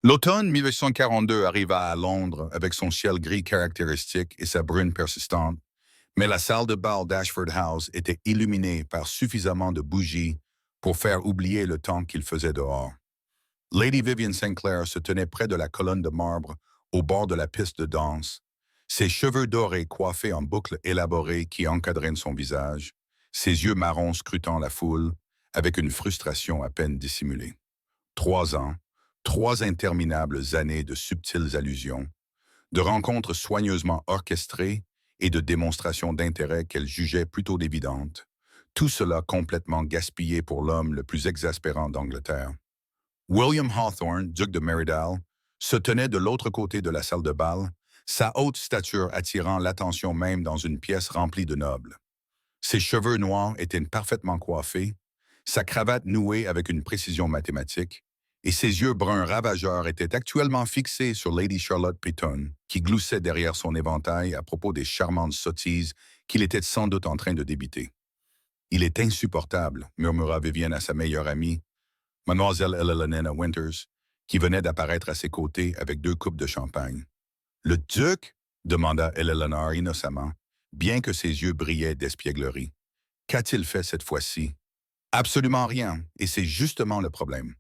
L'automne 1842 arriva à Londres avec son ciel gris caractéristique et sa bruine persistante, mais la salle de bal d'Ashford House était illuminée par suffisamment de bougies pour faire oublier le temps qu'il faisait dehors. Lady Vivian Sinclair se tenait près de la colonne de marbre au bord de la piste de danse, ses cheveux dorés coiffés en boucles élaborées qui encadraient son visage, ses yeux marrons scrutant la foule avec une frustration à peine dissimulée. 3 ans, 3 interminables années de subtiles allusions, de rencontres soigneusement orchestrées et de démonstrations d'intérêt qu'elle jugeait plutôt évidentes, tout cela complètement gaspillé pour l'homme le plus exaspérant d'Angleterre. William Hawthorne, duc de Meridal, se tenait de l'autre côté de la salle de bal, sa haute stature attirant l'attention même dans une pièce remplie de nobles. Ses cheveux noirs étaient parfaitement coiffés, sa cravate nouée avec une précision mathématique, et ses yeux bruns ravageurs étaient actuellement fixés sur Lady Charlotte Peyton, qui gloussait derrière son éventail à propos des charmantes sottises qu'il était sans doute en train de débiter. « Il est insupportable », murmura Vivienne à sa meilleure amie, Mademoiselle Helena Winters, qui venait d'apparaître à ses côtés avec 2 coupes de champagne. « Le duc ?» demanda Eleanor innocemment, bien que ses yeux brillaient d'espièglerie. « Qu'a-t-il fait cette fois-ci ?»« Absolument rien, et c'est justement le problème. »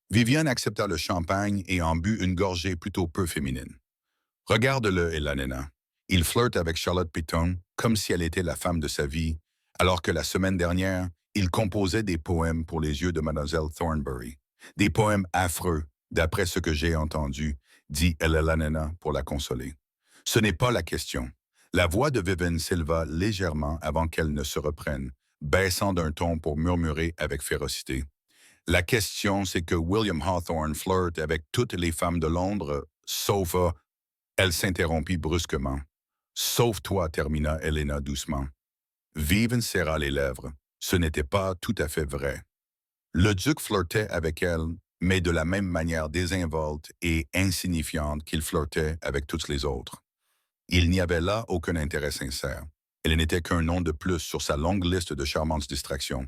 Viviane accepta le champagne et en but une gorgée plutôt peu féminine. « Regarde-le, Helena. Il flirte avec Charlotte Peyton comme si elle était la femme de sa vie, alors que la semaine dernière, il composait des poèmes pour les yeux de Mademoiselle Thornbury. Des poèmes affreux, d'après ce que j'ai entendu, dit Helena pour la consoler. Ce n'est pas la question. La voix de Vivienne s'éleva légèrement avant qu'elle ne se reprenne, baissant d'un ton pour murmurer avec férocité. La question, c'est que William Hawthorne flirte avec toutes les femmes de Londres, sauf... Elle s'interrompit brusquement. « Sauf toi », termina Helena doucement. Vivian serra les lèvres. Ce n'était pas tout à fait vrai. Le duc flirtait avec elle, mais de la même manière désinvolte et insignifiante qu'il flirtait avec toutes les autres. Il n'y avait là aucun intérêt sincère. Elle n'était qu'un nom de plus sur sa longue liste de charmantes distractions.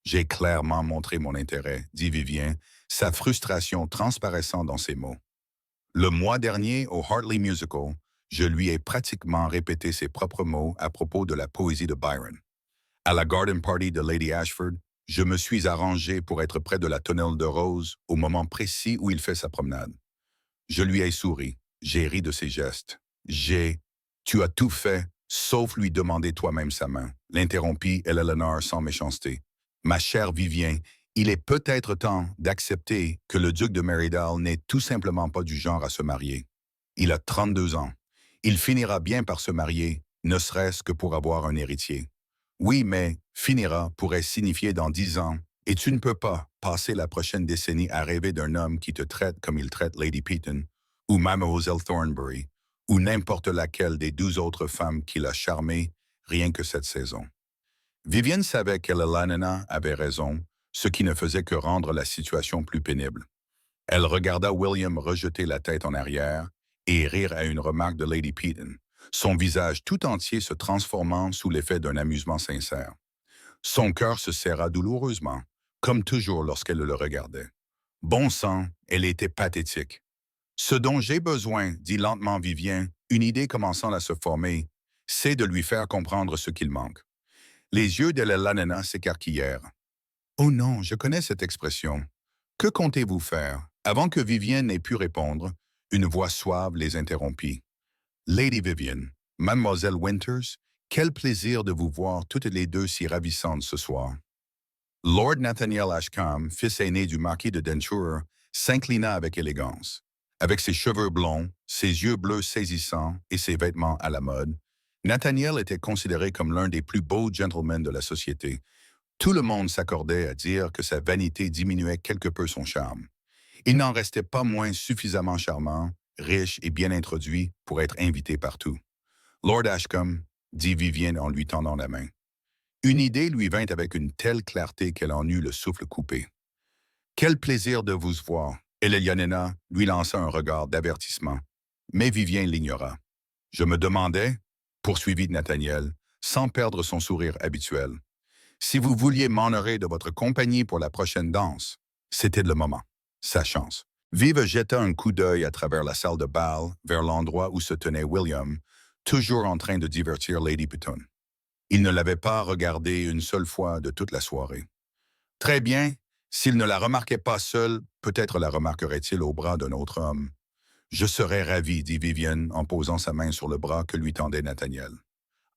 J'ai clairement montré mon intérêt, dit Vivien, sa frustration transparaissant dans ses mots. Le mois dernier, au Hartley Musical, je lui ai pratiquement répété ses propres mots à propos de la poésie de Byron. À la garden party de Lady Ashford, je me suis arrangé pour être près de la tonnelle de rose au moment précis où il fait sa promenade. Je lui ai souri, j'ai ri de ses gestes. Tu as tout fait, sauf lui demander toi-même sa main, l'interrompit Eleanor sans méchanceté. Ma chère Vivien, il est peut-être temps d'accepter que le duc de Meridal n'est tout simplement pas du genre à se marier. Il a 32 ans. Il finira bien par se marier, ne serait-ce que pour avoir un héritier. Oui, mais finira pourrait signifier dans 10 ans, et tu ne peux pas passer la prochaine décennie à rêver d'un homme qui te traite comme il traite Lady Peyton, ou Mademoiselle Thornbury, ou n'importe laquelle des 12 autres femmes qu'il a charmées rien que cette saison. Vivienne savait qu'Elena avait raison, ce qui ne faisait que rendre la situation plus pénible. Elle regarda William rejeter la tête en arrière et rire à une remarque de Lady Peyton, son visage tout entier se transformant sous l'effet d'un amusement sincère. Son cœur se serra douloureusement, comme toujours lorsqu'elle le regardait. Bon sang, elle était pathétique. Ce dont j'ai besoin, dit lentement Vivien, une idée commençant à se former, c'est de lui faire comprendre ce qu'il manque. Les yeux de Lanena s'écarquillèrent. « Oh non, je connais cette expression. Que comptez-vous faire ?» Avant que Vivien n'ait pu répondre, une voix suave les interrompit. « Lady Vivian, Mademoiselle Winters, quel plaisir de vous voir toutes les deux si ravissantes ce soir. » Lord Nathaniel Ashcombe, fils aîné du marquis de Denshire, s'inclina avec élégance. Avec ses cheveux blonds, ses yeux bleus saisissants et ses vêtements à la mode, Nathaniel était considéré comme l'un des plus beaux gentlemen de la société. Tout le monde s'accordait à dire que sa vanité diminuait quelque peu son charme. Il n'en restait pas moins suffisamment charmant, riche et bien introduit pour être invité partout. « Lord Ashcombe, » dit Vivienne en lui tendant la main. Une idée lui vint avec une telle clarté qu'elle en eut le souffle coupé. « Quel plaisir de vous voir !» Eleanor lui lança un regard d'avertissement, mais Vivien l'ignora. « Je me demandais, » poursuivit Nathaniel, sans perdre son sourire habituel, « si vous vouliez m'honorer de votre compagnie pour la prochaine danse. » C'était le moment, sa chance. Vive jeta un coup d'œil à travers la salle de bal vers l'endroit où se tenait William, toujours en train de divertir Lady Piton. Il ne l'avait pas regardée une seule fois de toute la soirée. Très bien, s'il ne la remarquait pas seule, peut-être la remarquerait-il au bras d'un autre homme. Je serais ravi, dit Vivienne en posant sa main sur le bras que lui tendait Nathaniel.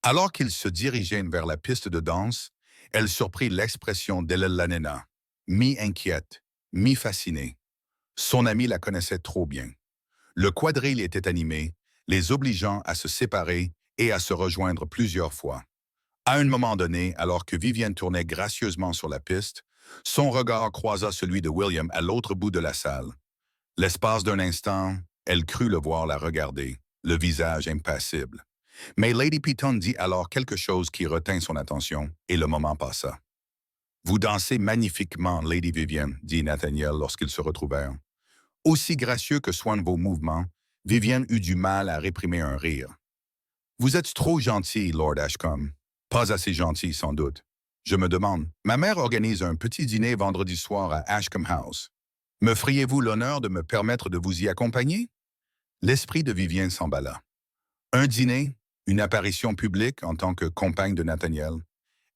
Alors qu'ils se dirigeaient vers la piste de danse, elle surprit l'expression d'Ellanena, mi-inquiète, mi-fascinée. Son amie la connaissait trop bien. Le quadrille était animé, les obligeant à se séparer et à se rejoindre plusieurs fois. À un moment donné, alors que Vivienne tournait gracieusement sur la piste, son regard croisa celui de William à l'autre bout de la salle. L'espace d'un instant, elle crut le voir la regarder, le visage impassible. Mais Lady Piton dit alors quelque chose qui retint son attention, et le moment passa. « Vous dansez magnifiquement, Lady Vivienne, dit Nathaniel lorsqu'ils se retrouvèrent. Aussi gracieux que soient vos mouvements, Vivienne eut du mal à réprimer un rire. « Vous êtes trop gentil, Lord Ashcombe. Pas assez gentil, sans doute. Je me demande, ma mère organise un petit dîner vendredi soir à Ashcombe House. Me feriez-vous l'honneur de me permettre de vous y accompagner? » L'esprit de Vivienne s'emballa. Un dîner, une apparition publique en tant que compagne de Nathaniel,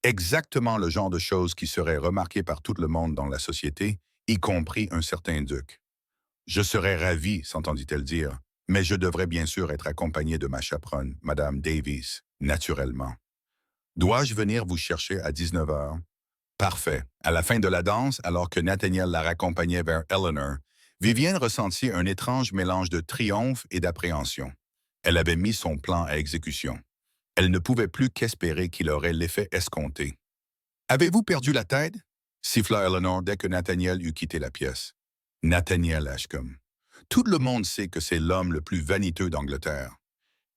exactement le genre de choses qui serait remarqué par tout le monde dans la société, y compris un certain duc. « Je serais ravi, s'entendit-elle dire, mais je devrais bien sûr être accompagné de ma chaperonne, Madame Davies, naturellement. Dois-je venir vous chercher à 19 heures? Parfait. À la fin de la danse, alors que Nathaniel la raccompagnait vers Eleanor, Vivienne ressentit un étrange mélange de triomphe et d'appréhension. Elle avait mis son plan à exécution. Elle ne pouvait plus qu'espérer qu'il aurait l'effet escompté. « Avez-vous perdu la tête? » siffla Eleanor dès que Nathaniel eut quitté la pièce. Nathaniel Ashcombe. Tout le monde sait que c'est l'homme le plus vaniteux d'Angleterre.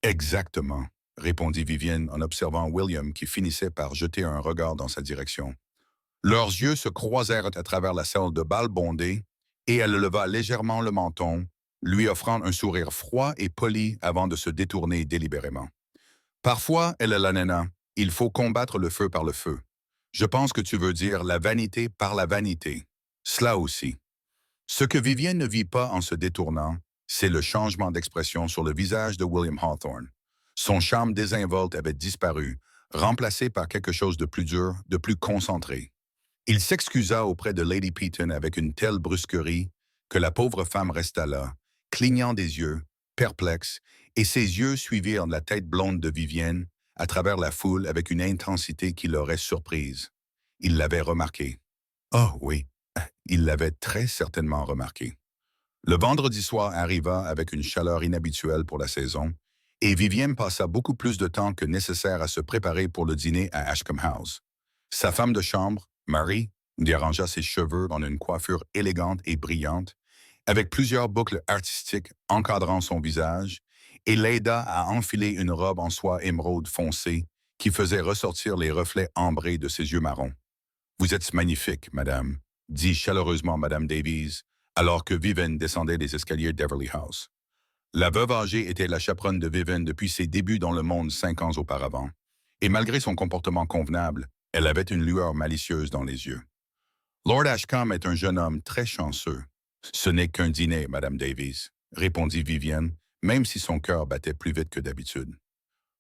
Exactement, répondit Vivienne en observant William qui finissait par jeter un regard dans sa direction. Leurs yeux se croisèrent à travers la salle de bal bondée et elle leva légèrement le menton, lui offrant un sourire froid et poli avant de se détourner délibérément. Parfois, elle la nana, il faut combattre le feu par le feu. Je pense que tu veux dire la vanité par la vanité. Cela aussi. Ce que Vivienne ne vit pas en se détournant, c'est le changement d'expression sur le visage de William Hawthorne. Son charme désinvolte avait disparu, remplacé par quelque chose de plus dur, de plus concentré. Il s'excusa auprès de Lady Piton avec une telle brusquerie que la pauvre femme resta là, clignant des yeux, perplexe, et ses yeux suivirent la tête blonde de Vivienne à travers la foule avec une intensité qui l'aurait surprise. Il l'avait remarqué. Oh oui, il l'avait très certainement remarqué. Le vendredi soir arriva avec une chaleur inhabituelle pour la saison, et Vivienne passa beaucoup plus de temps que nécessaire à se préparer pour le dîner à Ashcombe House. Sa femme de chambre, Marie, dérangea ses cheveux en une coiffure élégante et brillante, avec plusieurs boucles artistiques encadrant son visage, et l'aida à enfiler une robe en soie émeraude foncée qui faisait ressortir les reflets ambrés de ses yeux marrons. « Vous êtes magnifique, madame », dit chaleureusement Madame Davies, alors que Vivienne descendait les escaliers d'Everly House. La veuve âgée était la chaperonne de Vivienne depuis ses débuts dans le monde 5 ans auparavant, et malgré son comportement convenable, elle avait une lueur malicieuse dans les yeux. « Lord Ashcombe est un jeune homme très chanceux. »« Ce n'est qu'un dîner, Madame Davies, » répondit Vivienne, même si son cœur battait plus vite que d'habitude.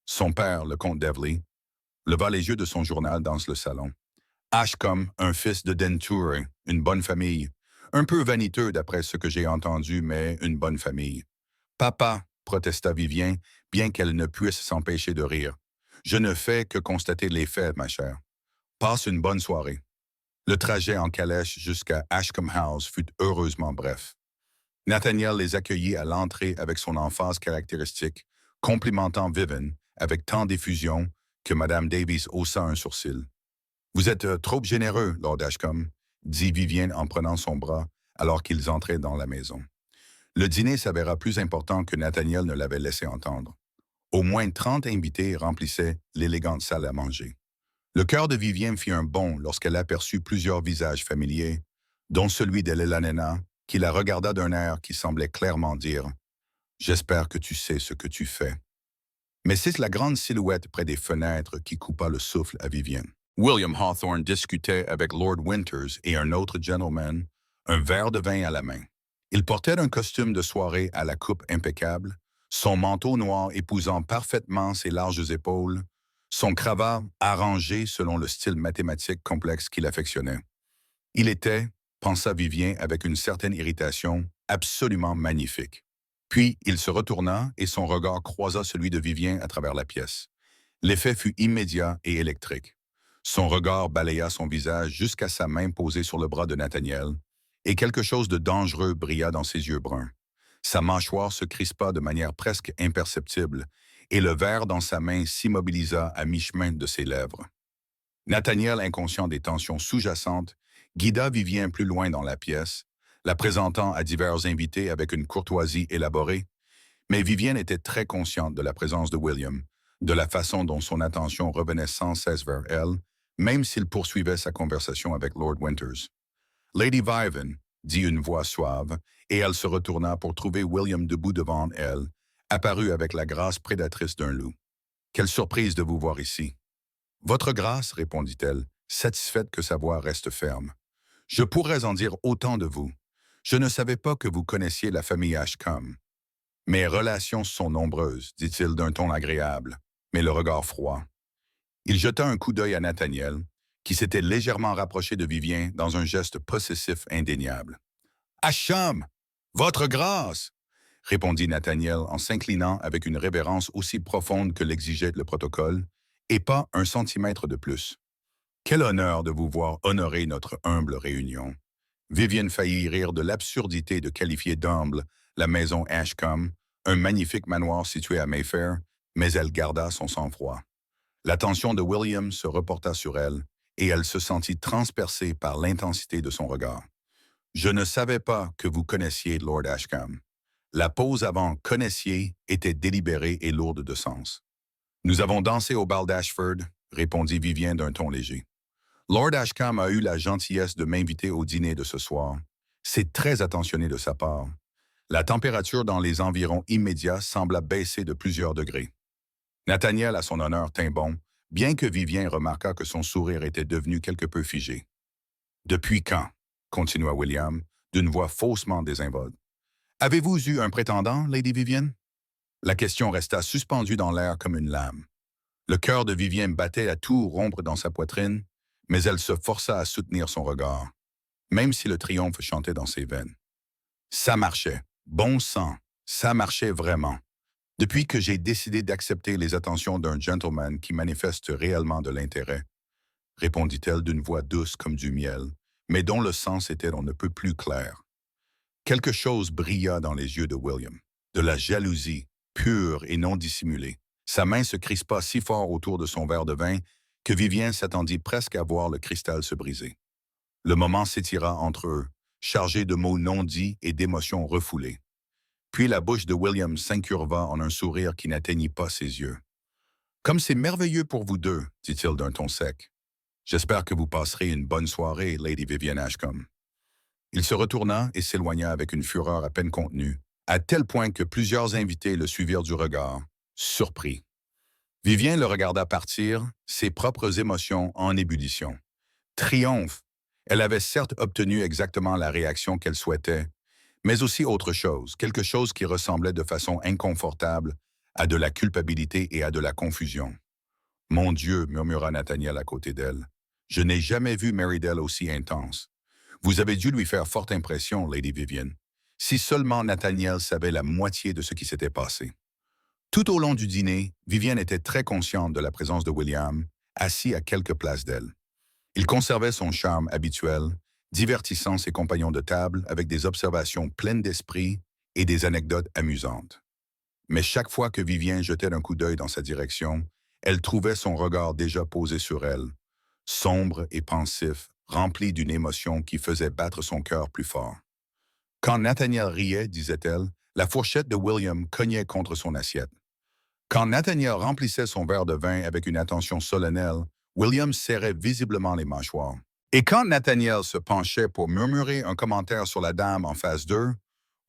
Son père, le comte d'Everly, leva les yeux de son journal dans le salon. Ashcombe, un fils de Denture, une bonne famille. Un peu vaniteux d'après ce que j'ai entendu, mais une bonne famille. « Papa, » protesta Vivienne, bien qu'elle ne puisse s'empêcher de rire. « Je ne fais que constater les faits, ma chère. Passe une bonne soirée. » Le trajet en calèche jusqu'à Ashcombe House fut heureusement bref. Nathaniel les accueillit à l'entrée avec son emphase caractéristique, complimentant Vivienne avec tant d'effusion que Madame Davies haussa un sourcil. « Vous êtes trop généreux, Lord Ashcombe, » dit Vivienne en prenant son bras alors qu'ils entraient dans la maison. Le dîner s'avéra plus important que Nathaniel ne l'avait laissé entendre. Au moins 30 invités remplissaient l'élégante salle à manger. Le cœur de Vivienne fit un bond lorsqu'elle aperçut plusieurs visages familiers, dont celui de Lelanena, qui la regarda d'un air qui semblait clairement dire « J'espère que tu sais ce que tu fais. » Mais c'est la grande silhouette près des fenêtres qui coupa le souffle à Vivienne. William Hawthorne discutait avec Lord Winters et un autre gentleman, un verre de vin à la main. Il portait un costume de soirée à la coupe impeccable, son manteau noir épousant parfaitement ses larges épaules, son cravate arrangé selon le style mathématique complexe qu'il affectionnait. Il était, pensa Vivien avec une certaine irritation, absolument magnifique. Puis il se retourna et son regard croisa celui de Vivien à travers la pièce. L'effet fut immédiat et électrique. Son regard balaya son visage jusqu'à sa main posée sur le bras de Nathaniel, et quelque chose de dangereux brilla dans ses yeux bruns. Sa mâchoire se crispa de manière presque imperceptible, et le verre dans sa main s'immobilisa à mi-chemin de ses lèvres. Nathaniel, inconscient des tensions sous-jacentes, guida Vivien plus loin dans la pièce, la présentant à divers invités avec une courtoisie élaborée, mais Vivienne était très consciente de la présence de William, de la façon dont son attention revenait sans cesse vers elle, même s'il poursuivait sa conversation avec Lord Winters. Lady Vivian, dit une voix suave, et elle se retourna pour trouver William debout devant elle, apparu avec la grâce prédatrice d'un loup. « Quelle surprise de vous voir ici. »« Votre grâce, répondit-elle, satisfaite que sa voix reste ferme. Je pourrais en dire autant de vous. Je ne savais pas que vous connaissiez la famille Ashcombe. Mes relations sont nombreuses, dit-il d'un ton agréable, mais le regard froid. Il jeta un coup d'œil à Nathaniel, qui s'était légèrement rapproché de Vivien dans un geste possessif indéniable. « Ashcombe! Votre grâce! » répondit Nathaniel en s'inclinant avec une révérence aussi profonde que l'exigeait le protocole, et pas un centimètre de plus. « Quel honneur de vous voir honorer notre humble réunion. » Vivian faillit rire de l'absurdité de qualifier d'humble la maison Ashcombe, un magnifique manoir situé à Mayfair, mais elle garda son sang-froid. L'attention de William se reporta sur elle, et elle se sentit transpercée par l'intensité de son regard. « Je ne savais pas que vous connaissiez Lord Ashcombe. » La pause avant « connaissiez » était délibérée et lourde de sens. « Nous avons dansé au bal d'Ashford », répondit Vivien d'un ton léger. « Lord Ashcombe a eu la gentillesse de m'inviter au dîner de ce soir. C'est très attentionné de sa part. » La température dans les environs immédiats sembla baisser de plusieurs degrés. Nathaniel, à son honneur, tint bon, bien que Vivien remarqua que son sourire était devenu quelque peu figé. « Depuis quand ?» continua William, d'une voix faussement désinvolte. « Avez-vous eu un prétendant, Lady Vivian ?» La question resta suspendue dans l'air comme une lame. Le cœur de Vivien battait à tout rompre dans sa poitrine, mais elle se força à soutenir son regard, même si le triomphe chantait dans ses veines. Ça marchait. Bon sang, ça marchait vraiment. Depuis que j'ai décidé d'accepter les attentions d'un gentleman qui manifeste réellement de l'intérêt, répondit-elle d'une voix douce comme du miel, mais dont le sens était on ne peut plus clair. Quelque chose brilla dans les yeux de William, de la jalousie, pure et non dissimulée. Sa main se crispa si fort autour de son verre de vin que Vivien s'attendit presque à voir le cristal se briser. Le moment s'étira entre eux, chargé de mots non dits et d'émotions refoulées. Puis la bouche de William s'incurva en un sourire qui n'atteignit pas ses yeux. « Comme c'est merveilleux pour vous deux, » dit-il d'un ton sec. « J'espère que vous passerez une bonne soirée, Lady Vivian Ashcombe. » Il se retourna et s'éloigna avec une fureur à peine contenue, à tel point que plusieurs invités le suivirent du regard, surpris. Vivien le regarda partir, ses propres émotions en ébullition. Triomphe! Elle avait certes obtenu exactement la réaction qu'elle souhaitait, mais aussi autre chose, quelque chose qui ressemblait de façon inconfortable à de la culpabilité et à de la confusion. « Mon Dieu » murmura Nathaniel à côté d'elle, « je n'ai jamais vu Marydale aussi intense. Vous avez dû lui faire forte impression, Lady Vivian. Si seulement Nathaniel savait la moitié de ce qui s'était passé. » Tout au long du dîner, Vivian était très consciente de la présence de William, assis à quelques places d'elle. Il conservait son charme habituel, divertissant ses compagnons de table avec des observations pleines d'esprit et des anecdotes amusantes. Mais chaque fois que Vivien jetait un coup d'œil dans sa direction, elle trouvait son regard déjà posé sur elle, sombre et pensif, rempli d'une émotion qui faisait battre son cœur plus fort. Quand Nathaniel riait, disait-elle, la fourchette de William cognait contre son assiette. Quand Nathaniel remplissait son verre de vin avec une attention solennelle, William serrait visiblement les mâchoires. Et quand Nathaniel se penchait pour murmurer un commentaire sur la dame en face d'eux,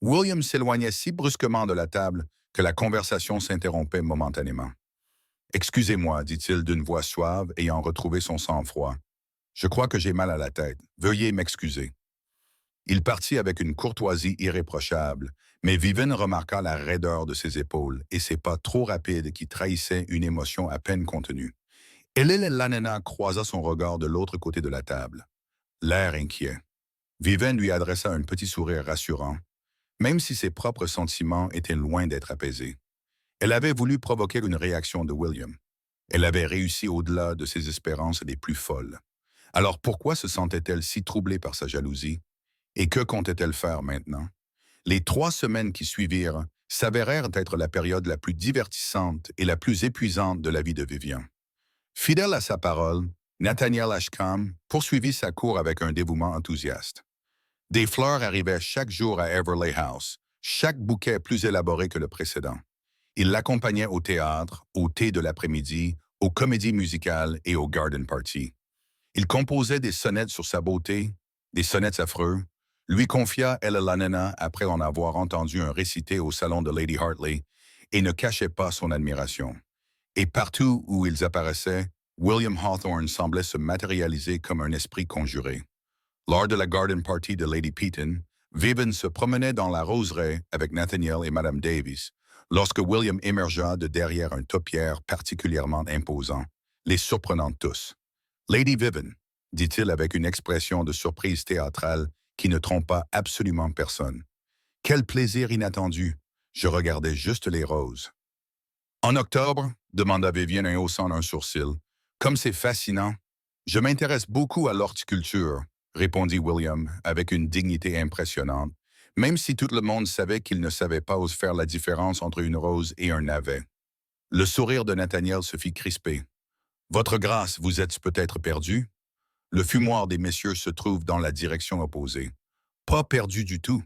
William s'éloignait si brusquement de la table que la conversation s'interrompait momentanément. « Excusez-moi, dit-il d'une voix suave, ayant retrouvé son sang-froid. Je crois que j'ai mal à la tête. Veuillez m'excuser. » Il partit avec une courtoisie irréprochable, mais Vivian remarqua la raideur de ses épaules et ses pas trop rapides qui trahissaient une émotion à peine contenue. Elena croisa son regard de l'autre côté de la table, l'air inquiet. Vivian lui adressa un petit sourire rassurant, même si ses propres sentiments étaient loin d'être apaisés. Elle avait voulu provoquer une réaction de William. Elle avait réussi au-delà de ses espérances les plus folles. Alors pourquoi se sentait-elle si troublée par sa jalousie? Et que comptait-elle faire maintenant? Les 3 semaines qui suivirent s'avérèrent être la période la plus divertissante et la plus épuisante de la vie de Vivian. Fidèle à sa parole, Nathaniel Ashcombe poursuivit sa cour avec un dévouement enthousiaste. Des fleurs arrivaient chaque jour à Everley House, chaque bouquet plus élaboré que le précédent. Il l'accompagnait au théâtre, au thé de l'après-midi, aux comédies musicales et aux garden parties. Il composait des sonnettes sur sa beauté, des sonnettes affreux, lui confia Elena après en avoir entendu un récité au salon de Lady Hartley et ne cachait pas son admiration. Et partout où ils apparaissaient, William Hawthorne semblait se matérialiser comme un esprit conjuré. Lors de la garden party de Lady Peaton, Vivian se promenait dans la roseraie avec Nathaniel et Madame Davies, lorsque William émergea de derrière un topiaire particulièrement imposant, les surprenant tous. « Lady Vivian », dit-il avec une expression de surprise théâtrale qui ne trompa absolument personne. « Quel plaisir inattendu! Je regardais juste les roses. » « En octobre ?» demanda Vivian en haussant un sourcil. « Comme c'est fascinant. Je m'intéresse beaucoup à l'horticulture, » répondit William avec une dignité impressionnante, même si tout le monde savait qu'il ne savait pas faire la différence entre une rose et un navet. Le sourire de Nathaniel se fit crisper. « Votre grâce, vous êtes peut-être perdu? » Le fumoir des messieurs se trouve dans la direction opposée. « Pas perdu du tout.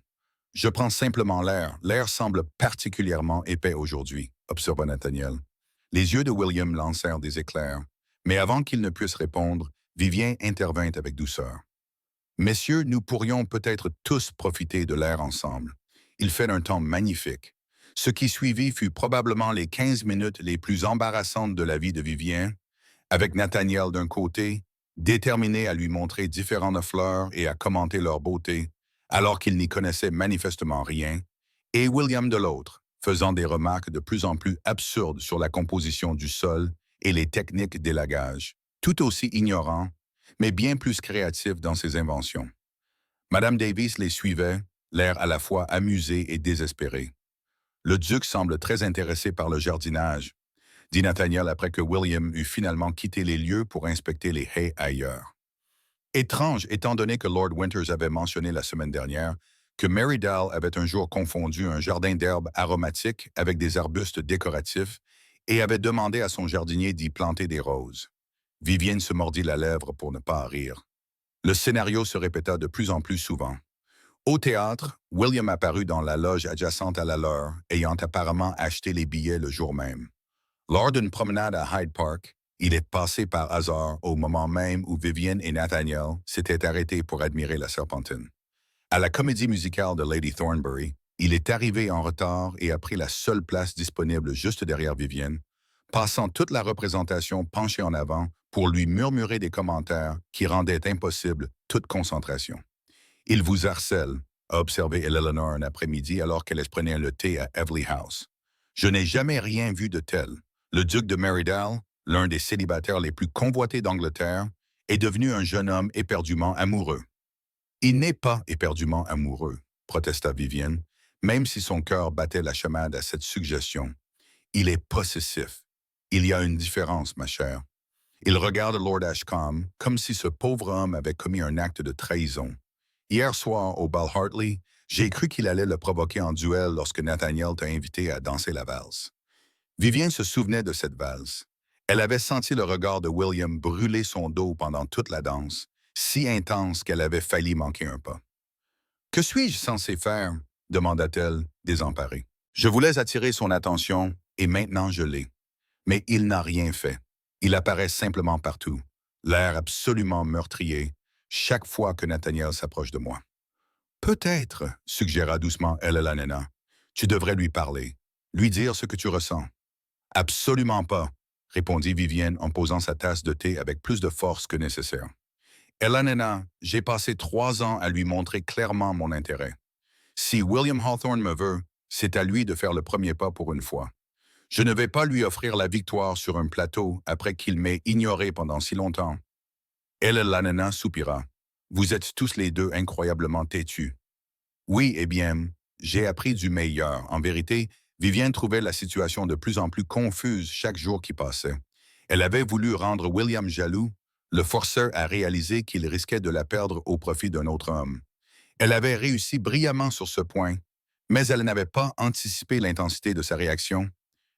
Je prends simplement l'air. L'air semble particulièrement épais aujourd'hui, » observa Nathaniel. Les yeux de William lancèrent des éclairs, mais avant qu'il ne puisse répondre, Vivien intervint avec douceur. « Messieurs, nous pourrions peut-être tous profiter de l'air ensemble. Il fait un temps magnifique. » Ce qui suivit fut probablement les 15 minutes les plus embarrassantes de la vie de Vivien, avec Nathaniel d'un côté, déterminé à lui montrer différentes fleurs et à commenter leur beauté, alors qu'il n'y connaissait manifestement rien, et William de l'autre, faisant des remarques de plus en plus absurdes sur la composition du sol et les techniques d'élagage, tout aussi ignorant, mais bien plus créatif dans ses inventions. Madame Davies les suivait, l'air à la fois amusé et désespéré. « Le duc semble très intéressé par le jardinage, » dit Nathaniel après que William eut finalement quitté les lieux pour inspecter les haies ailleurs. Étrange, étant donné que Lord Winters avait mentionné la semaine dernière que Mary Dall avait un jour confondu un jardin d'herbes aromatiques avec des arbustes décoratifs et avait demandé à son jardinier d'y planter des roses. Vivienne se mordit la lèvre pour ne pas rire. Le scénario se répéta de plus en plus souvent. Au théâtre, William apparut dans la loge adjacente à la leur, ayant apparemment acheté les billets le jour même. Lors d'une promenade à Hyde Park, il est passé par hasard au moment même où Vivienne et Nathaniel s'étaient arrêtés pour admirer la serpentine. À la comédie musicale de Lady Thornbury, il est arrivé en retard et a pris la seule place disponible juste derrière Vivienne, passant toute la représentation penchée en avant pour lui murmurer des commentaires qui rendaient impossible toute concentration. « Il vous harcèle », a observé Eleanor un après-midi alors qu'elle prenait le thé à Everley House. « Je n'ai jamais rien vu de tel. Le duc de Marydale, l'un des célibataires les plus convoités d'Angleterre, est devenu un jeune homme éperdument amoureux. » « Il n'est pas éperdument amoureux, » protesta Vivienne, même si son cœur battait la chamade à cette suggestion. « Il est possessif. Il y a une différence, ma chère. » Il regarde Lord Ashcombe comme si ce pauvre homme avait commis un acte de trahison. Hier soir, au bal Hartley, j'ai cru qu'il allait le provoquer en duel lorsque Nathaniel t'a invité à danser la valse. Vivienne se souvenait de cette valse. Elle avait senti le regard de William brûler son dos pendant toute la danse, si intense qu'elle avait failli manquer un pas. « Que suis-je censé faire ?» demanda-t-elle, désemparée. Je voulais attirer son attention, et maintenant je l'ai. Mais il n'a rien fait. Il apparaît simplement partout, l'air absolument meurtrier, chaque fois que Nathaniel s'approche de moi. « Peut-être, » suggéra doucement Elena, « tu devrais lui parler, lui dire ce que tu ressens. »« Absolument pas, » répondit Vivienne en posant sa tasse de thé avec plus de force que nécessaire. Elanena, j'ai passé 3 ans à lui montrer clairement mon intérêt. Si William Hawthorne me veut, c'est à lui de faire le premier pas pour une fois. Je ne vais pas lui offrir la victoire sur un plateau après qu'il m'ait ignoré pendant si longtemps. Elanena soupira. Vous êtes tous les deux incroyablement têtus. Oui, eh bien, j'ai appris du meilleur. En vérité, Vivienne trouvait la situation de plus en plus confuse chaque jour qui passait. Elle avait voulu rendre William jaloux, le forcer à réaliser qu'il risquait de la perdre au profit d'un autre homme. Elle avait réussi brillamment sur ce point, mais elle n'avait pas anticipé l'intensité de sa réaction,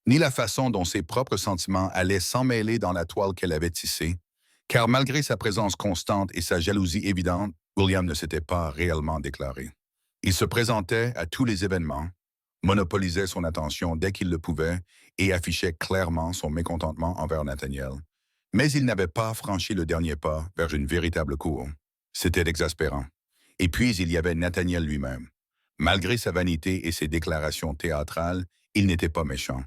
ni la façon dont ses propres sentiments allaient s'emmêler dans la toile qu'elle avait tissée, car malgré sa présence constante et sa jalousie évidente, William ne s'était pas réellement déclaré. Il se présentait à tous les événements, monopolisait son attention dès qu'il le pouvait et affichait clairement son mécontentement envers Nathaniel. Mais il n'avait pas franchi le dernier pas vers une véritable cour. C'était exaspérant. Et puis il y avait Nathaniel lui-même. Malgré sa vanité et ses déclarations théâtrales, il n'était pas méchant.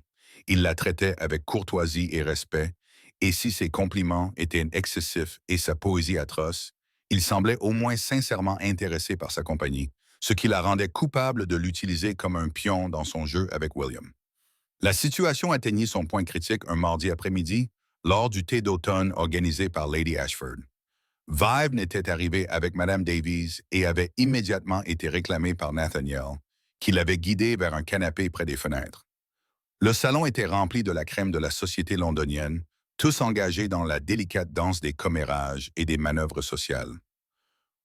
Il la traitait avec courtoisie et respect, et si ses compliments étaient excessifs et sa poésie atroce, il semblait au moins sincèrement intéressé par sa compagnie, ce qui la rendait coupable de l'utiliser comme un pion dans son jeu avec William. La situation atteignit son point critique un mardi après-midi, lors du thé d'automne organisé par Lady Ashford. Vibe n'était arrivé avec Madame Davies et avait immédiatement été réclamé par Nathaniel, qui l'avait guidé vers un canapé près des fenêtres. Le salon était rempli de la crème de la société londonienne, tous engagés dans la délicate danse des commérages et des manœuvres sociales.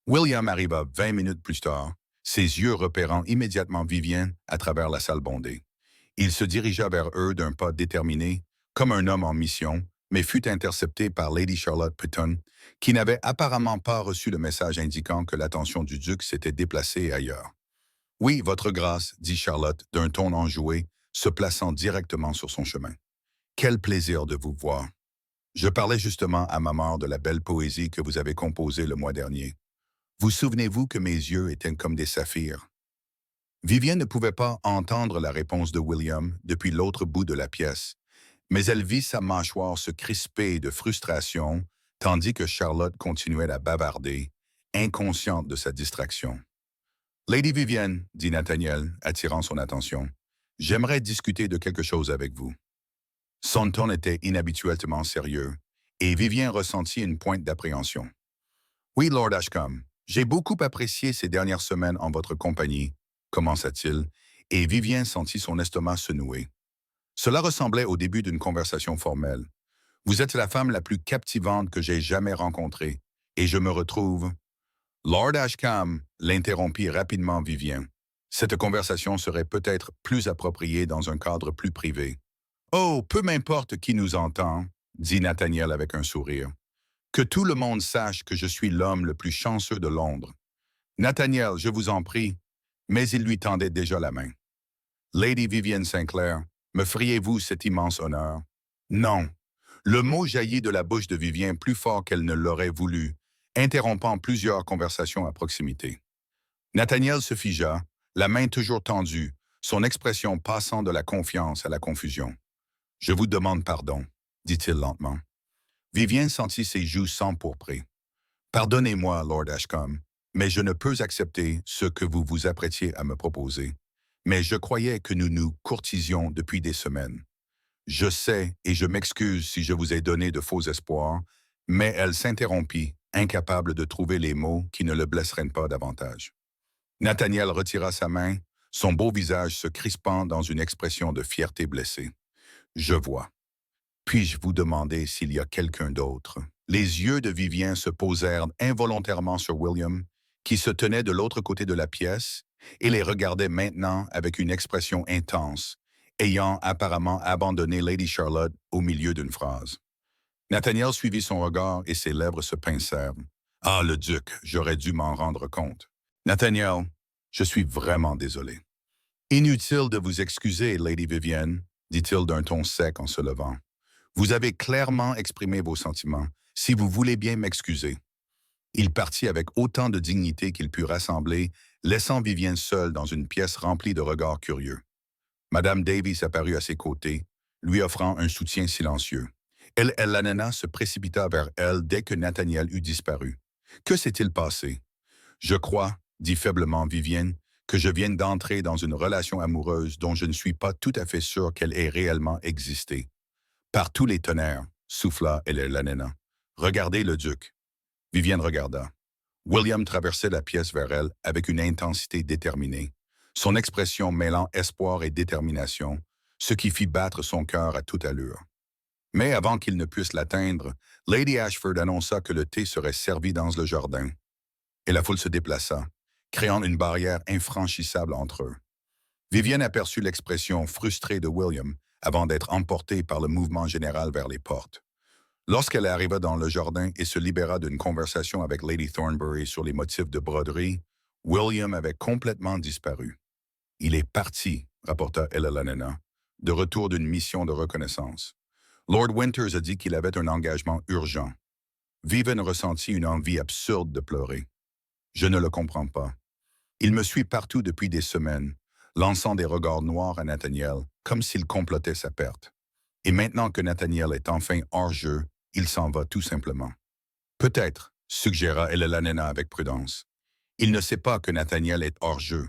William arriva 20 minutes plus tard, ses yeux repérant immédiatement Vivienne à travers la salle bondée. Il se dirigea vers eux d'un pas déterminé, comme un homme en mission, mais fut intercepté par Lady Charlotte Pitton, qui n'avait apparemment pas reçu le message indiquant que l'attention du duc s'était déplacée ailleurs. « Oui, votre grâce, » dit Charlotte d'un ton enjoué, se plaçant directement sur son chemin. « Quel plaisir de vous voir. Je parlais justement à ma mère de la belle poésie que vous avez composée le mois dernier. Vous souvenez-vous que mes yeux étaient comme des saphirs? » Vivienne ne pouvait pas entendre la réponse de William depuis l'autre bout de la pièce, mais elle vit sa mâchoire se crisper de frustration tandis que Charlotte continuait à bavarder, inconsciente de sa distraction. « Lady Vivienne, » dit Nathaniel, attirant son attention, « j'aimerais discuter de quelque chose avec vous. » Son ton était inhabituellement sérieux, et Vivienne ressentit une pointe d'appréhension. « Oui, Lord Ashcombe, j'ai beaucoup apprécié ces dernières semaines en votre compagnie, » commença-t-il, et Vivienne sentit son estomac se nouer. Cela ressemblait au début d'une conversation formelle. « Vous êtes la femme la plus captivante que j'ai jamais rencontrée, et je me retrouve... » Lord Ashcombe l'interrompit rapidement Vivienne. Cette conversation serait peut-être plus appropriée dans un cadre plus privé. « Oh, peu m'importe qui nous entend, » dit Nathaniel avec un sourire. « Que tout le monde sache que je suis l'homme le plus chanceux de Londres. Nathaniel, je vous en prie. » Mais il lui tendait déjà la main. « Lady Vivienne Sinclair, me feriez-vous cet immense honneur? » « Non. » Le mot jaillit de la bouche de Vivienne plus fort qu'elle ne l'aurait voulu, interrompant plusieurs conversations à proximité. Nathaniel se figea, la main toujours tendue, son expression passant de la confiance à la confusion. « Je vous demande pardon, » dit-il lentement. Vivienne sentit ses joues s'empourprer. « Pardonnez-moi, Lord Ashcombe, mais je ne peux accepter ce que vous vous apprêtiez à me proposer. Mais je croyais que nous nous courtisions depuis des semaines. Je sais et je m'excuse si je vous ai donné de faux espoirs, » mais elle s'interrompit, incapable de trouver les mots qui ne le blesseraient pas davantage. Nathaniel retira sa main, son beau visage se crispant dans une expression de fierté blessée. « Je vois. Puis-je vous demander s'il y a quelqu'un d'autre? » Les yeux de Vivienne se posèrent involontairement sur William, qui se tenait de l'autre côté de la pièce, et les regardait maintenant avec une expression intense, ayant apparemment abandonné Lady Charlotte au milieu d'une phrase. Nathaniel suivit son regard et ses lèvres se pincèrent. « Ah, le duc, j'aurais dû m'en rendre compte. Nathaniel, je suis vraiment désolé. »« Inutile de vous excuser, Lady Vivienne, » dit-il d'un ton sec en se levant. « Vous avez clairement exprimé vos sentiments. Si vous voulez bien m'excuser. » Il partit avec autant de dignité qu'il put rassembler, laissant Vivienne seule dans une pièce remplie de regards curieux. Madame Davies apparut à ses côtés, lui offrant un soutien silencieux. Elanena se précipita vers elle dès que Nathaniel eut disparu. Que s'est-il passé? Je crois, dit faiblement Vivienne, que je viens d'entrer dans une relation amoureuse dont je ne suis pas tout à fait sûr qu'elle ait réellement existé. Par tous les tonnerres, souffla Elena. Regardez le duc. Vivienne regarda. William traversait la pièce vers elle avec une intensité déterminée, son expression mêlant espoir et détermination, ce qui fit battre son cœur à toute allure. Mais avant qu'il ne puisse l'atteindre, Lady Ashford annonça que le thé serait servi dans le jardin, et la foule se déplaça, créant une barrière infranchissable entre eux. Vivienne aperçut l'expression frustrée de William avant d'être emportée par le mouvement général vers les portes. Lorsqu'elle arriva dans le jardin et se libéra d'une conversation avec Lady Thornbury sur les motifs de broderie, William avait complètement disparu. « Il est parti », rapporta Elena, de retour d'une mission de reconnaissance. Lord Winters a dit qu'il avait un engagement urgent. Vivienne ressentit une envie absurde de pleurer. « Je ne le comprends pas. Il me suit partout depuis des semaines, lançant des regards noirs à Nathaniel, comme s'il complotait sa perte. Et maintenant que Nathaniel est enfin hors jeu, il s'en va tout simplement. Peut-être, suggéra Elena avec prudence. Il ne sait pas que Nathaniel est hors jeu.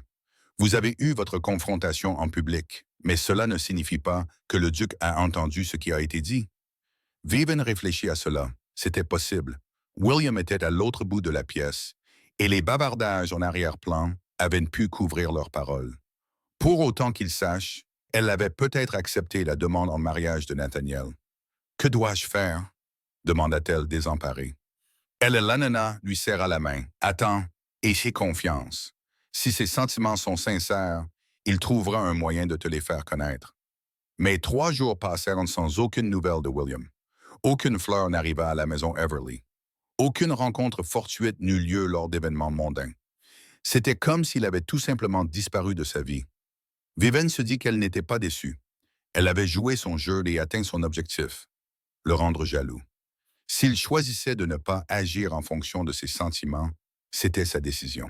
Vous avez eu votre confrontation en public, mais cela ne signifie pas que le duc a entendu ce qui a été dit. Vivienne réfléchit à cela. C'était possible. William était à l'autre bout de la pièce, et les bavardages en arrière-plan avaient pu couvrir leurs paroles. Pour autant qu'il sache, elle avait peut-être accepté la demande en mariage de Nathaniel. « Que dois-je faire ?» demanda-t-elle désemparée. Elena lui serra la main. « Attends, et aie confiance. Si ses sentiments sont sincères, il trouvera un moyen de te les faire connaître. » Mais 3 jours passèrent sans aucune nouvelle de William. Aucune fleur n'arriva à la maison Everly. Aucune rencontre fortuite n'eut lieu lors d'événements mondains. C'était comme s'il avait tout simplement disparu de sa vie. Vivienne se dit qu'elle n'était pas déçue. Elle avait joué son jeu et atteint son objectif, le rendre jaloux. S'il choisissait de ne pas agir en fonction de ses sentiments, c'était sa décision.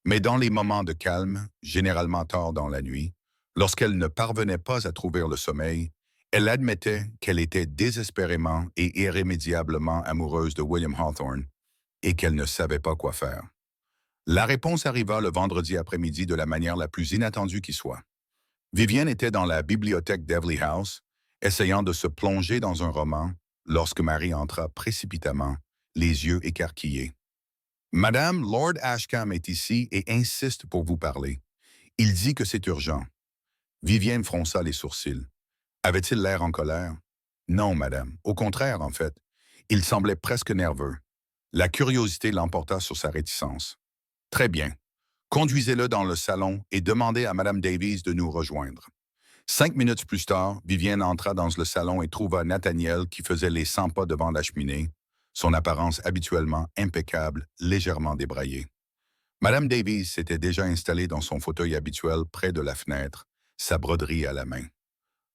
Mais dans les moments de calme, généralement tard dans la nuit, lorsqu'elle ne parvenait pas à trouver le sommeil, elle admettait qu'elle était désespérément et irrémédiablement amoureuse de William Hawthorne et qu'elle ne savait pas quoi faire. La réponse arriva le vendredi après-midi de la manière la plus inattendue qui soit. Vivienne était dans la bibliothèque d'Everly House, essayant de se plonger dans un roman, lorsque Marie entra précipitamment, les yeux écarquillés. « Madame, Lord Ashcombe est ici et insiste pour vous parler. Il dit que c'est urgent. » Vivienne fronça les sourcils. Avait-il l'air en colère? Non, madame. Au contraire, en fait. Il semblait presque nerveux. La curiosité l'emporta sur sa réticence. Très bien. Conduisez-le dans le salon et demandez à Madame Davies de nous rejoindre. 5 minutes plus tard, Vivienne entra dans le salon et trouva Nathaniel qui faisait les 100 pas devant la cheminée, son apparence habituellement impeccable, légèrement débraillée. Madame Davies s'était déjà installée dans son fauteuil habituel près de la fenêtre, sa broderie à la main.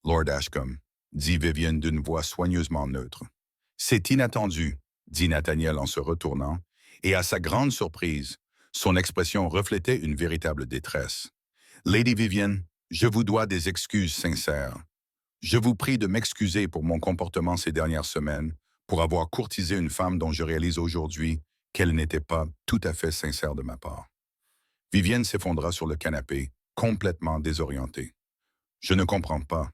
« Lord Ashcombe, » dit Vivienne d'une voix soigneusement neutre. « C'est inattendu, » dit Nathaniel en se retournant, et à sa grande surprise, son expression reflétait une véritable détresse. « Lady Vivienne, je vous dois des excuses sincères. Je vous prie de m'excuser pour mon comportement ces dernières semaines, pour avoir courtisé une femme dont je réalise aujourd'hui qu'elle n'était pas tout à fait sincère de ma part. » Vivienne s'effondra sur le canapé, complètement désorientée. « Je ne comprends pas. »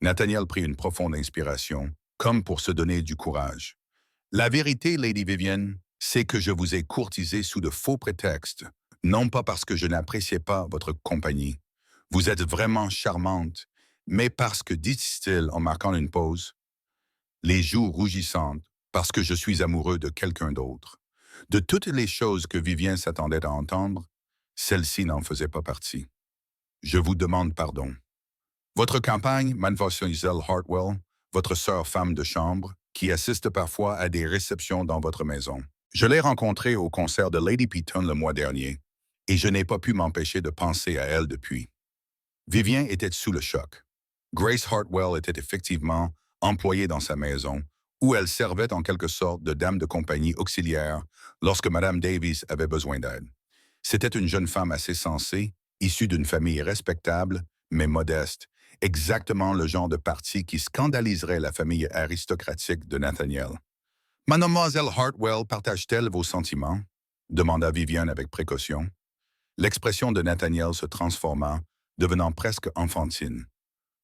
Nathaniel prit une profonde inspiration, comme pour se donner du courage. « La vérité, Lady Vivienne, c'est que je vous ai courtisé sous de faux prétextes, non pas parce que je n'appréciais pas votre compagnie. Vous êtes vraiment charmante, mais parce que, dit-il en marquant une pause, les joues rougissantes, parce que je suis amoureux de quelqu'un d'autre. De toutes les choses que Vivienne s'attendait à entendre, celle-ci n'en faisait pas partie. Je vous demande pardon. Votre compagne, Mademoiselle Hartwell, votre sœur femme de chambre, qui assiste parfois à des réceptions dans votre maison. Je l'ai rencontrée au concert de Lady Peaton le mois dernier, et je n'ai pas pu m'empêcher de penser à elle depuis. » Vivienne était sous le choc. Grace Hartwell était effectivement employée dans sa maison, où elle servait en quelque sorte de dame de compagnie auxiliaire lorsque Madame Davies avait besoin d'aide. C'était une jeune femme assez sensée, issue d'une famille respectable, mais modeste, exactement le genre de parti qui scandaliserait la famille aristocratique de Nathaniel. Mademoiselle Hartwell partage-t-elle vos sentiments? Demanda Viviane avec précaution. L'expression de Nathaniel se transforma, devenant presque enfantine.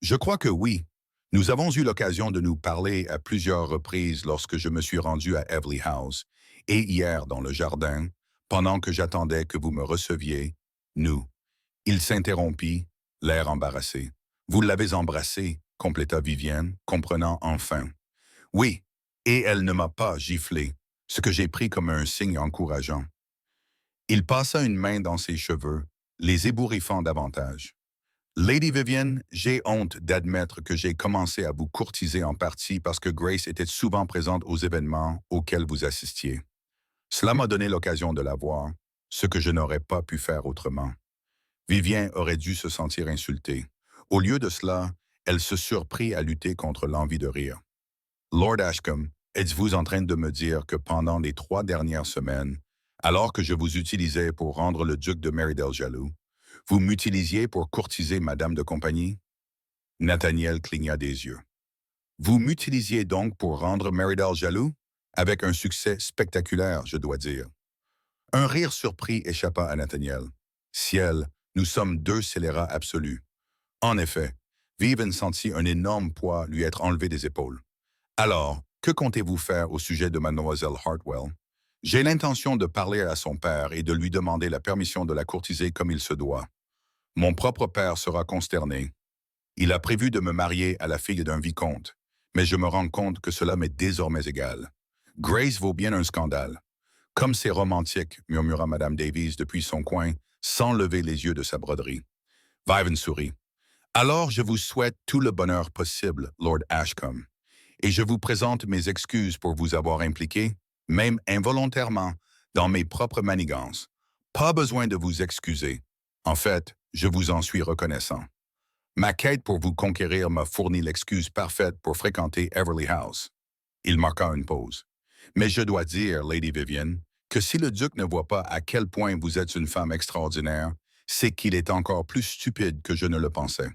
Je crois que oui. Nous avons eu l'occasion de nous parler à plusieurs reprises lorsque je me suis rendu à Everly House, et hier dans le jardin, pendant que j'attendais que vous me receviez, nous. Il s'interrompit, l'air embarrassé. Vous l'avez embrassée, compléta Viviane, comprenant enfin. Oui, et elle ne m'a pas giflé, ce que j'ai pris comme un signe encourageant. Il passa une main dans ses cheveux, les ébouriffant davantage. Lady Vivian, j'ai honte d'admettre que j'ai commencé à vous courtiser en partie parce que Grace était souvent présente aux événements auxquels vous assistiez. Cela m'a donné l'occasion de la voir, ce que je n'aurais pas pu faire autrement. Vivien aurait dû se sentir insultée. Au lieu de cela, elle se surprit à lutter contre l'envie de rire. Lord Ashcombe, êtes-vous en train de me dire que pendant les 3 dernières semaines, alors que je vous utilisais pour rendre le duc de Merrydale jaloux, vous m'utilisiez pour courtiser Madame de compagnie? Nathaniel cligna des yeux. Vous m'utilisiez donc pour rendre Merrydale jaloux? Avec un succès spectaculaire, je dois dire. Un rire surpris échappa à Nathaniel. Ciel, nous sommes 2 scélérats absolus. En effet, Vivian sentit un énorme poids lui être enlevé des épaules. Alors, que comptez-vous faire au sujet de mademoiselle Hartwell? J'ai l'intention de parler à son père et de lui demander la permission de la courtiser comme il se doit. Mon propre père sera consterné. Il a prévu de me marier à la fille d'un vicomte, mais je me rends compte que cela m'est désormais égal. Grace vaut bien un scandale. Comme c'est romantique, murmura Madame Davies depuis son coin, sans lever les yeux de sa broderie. Vivian sourit. Alors je vous souhaite tout le bonheur possible, Lord Ashcombe, et je vous présente mes excuses pour vous avoir impliqué, même involontairement, dans mes propres manigances. Pas besoin de vous excuser. En fait, je vous en suis reconnaissant. Ma quête pour vous conquérir m'a fourni l'excuse parfaite pour fréquenter Everly House. Il marqua une pause. Mais je dois dire, Lady Vivian, que si le duc ne voit pas à quel point vous êtes une femme extraordinaire, c'est qu'il est encore plus stupide que je ne le pensais.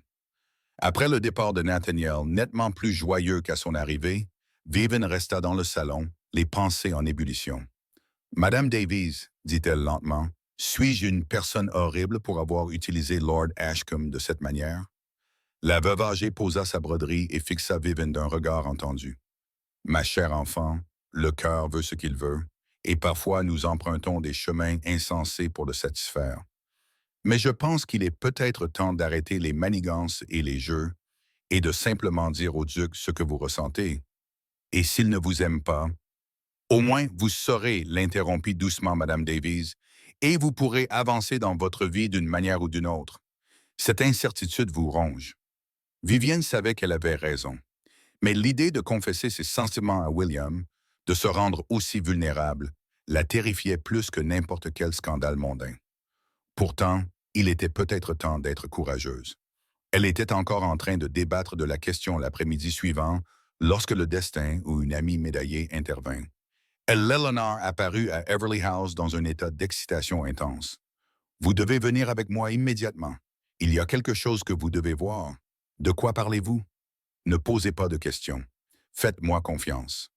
Après le départ de Nathaniel, nettement plus joyeux qu'à son arrivée, Vivian resta dans le salon, les pensées en ébullition. Madame Davies, dit-elle lentement, suis-je une personne horrible pour avoir utilisé Lord Ashcombe de cette manière? La veuve âgée posa sa broderie et fixa Vivian d'un regard entendu. Ma chère enfant, le cœur veut ce qu'il veut, et parfois nous empruntons des chemins insensés pour le satisfaire. Mais je pense qu'il est peut-être temps d'arrêter les manigances et les jeux, et de simplement dire au duc ce que vous ressentez. Et s'il ne vous aime pas, au moins vous saurez, l'interrompit doucement Madame Davies, et vous pourrez avancer dans votre vie d'une manière ou d'une autre. Cette incertitude vous ronge. Vivienne savait qu'elle avait raison. Mais l'idée de confesser ses sentiments à William, de se rendre aussi vulnérable, la terrifiait plus que n'importe quel scandale mondain. Pourtant, il était peut-être temps d'être courageuse. Elle était encore en train de débattre de la question l'après-midi suivant lorsque le destin ou une amie médaillée intervint. Eleanor apparut à Everly House dans un état d'excitation intense. « Vous devez venir avec moi immédiatement. Il y a quelque chose que vous devez voir. De quoi parlez-vous? Ne posez pas de questions. Faites-moi confiance.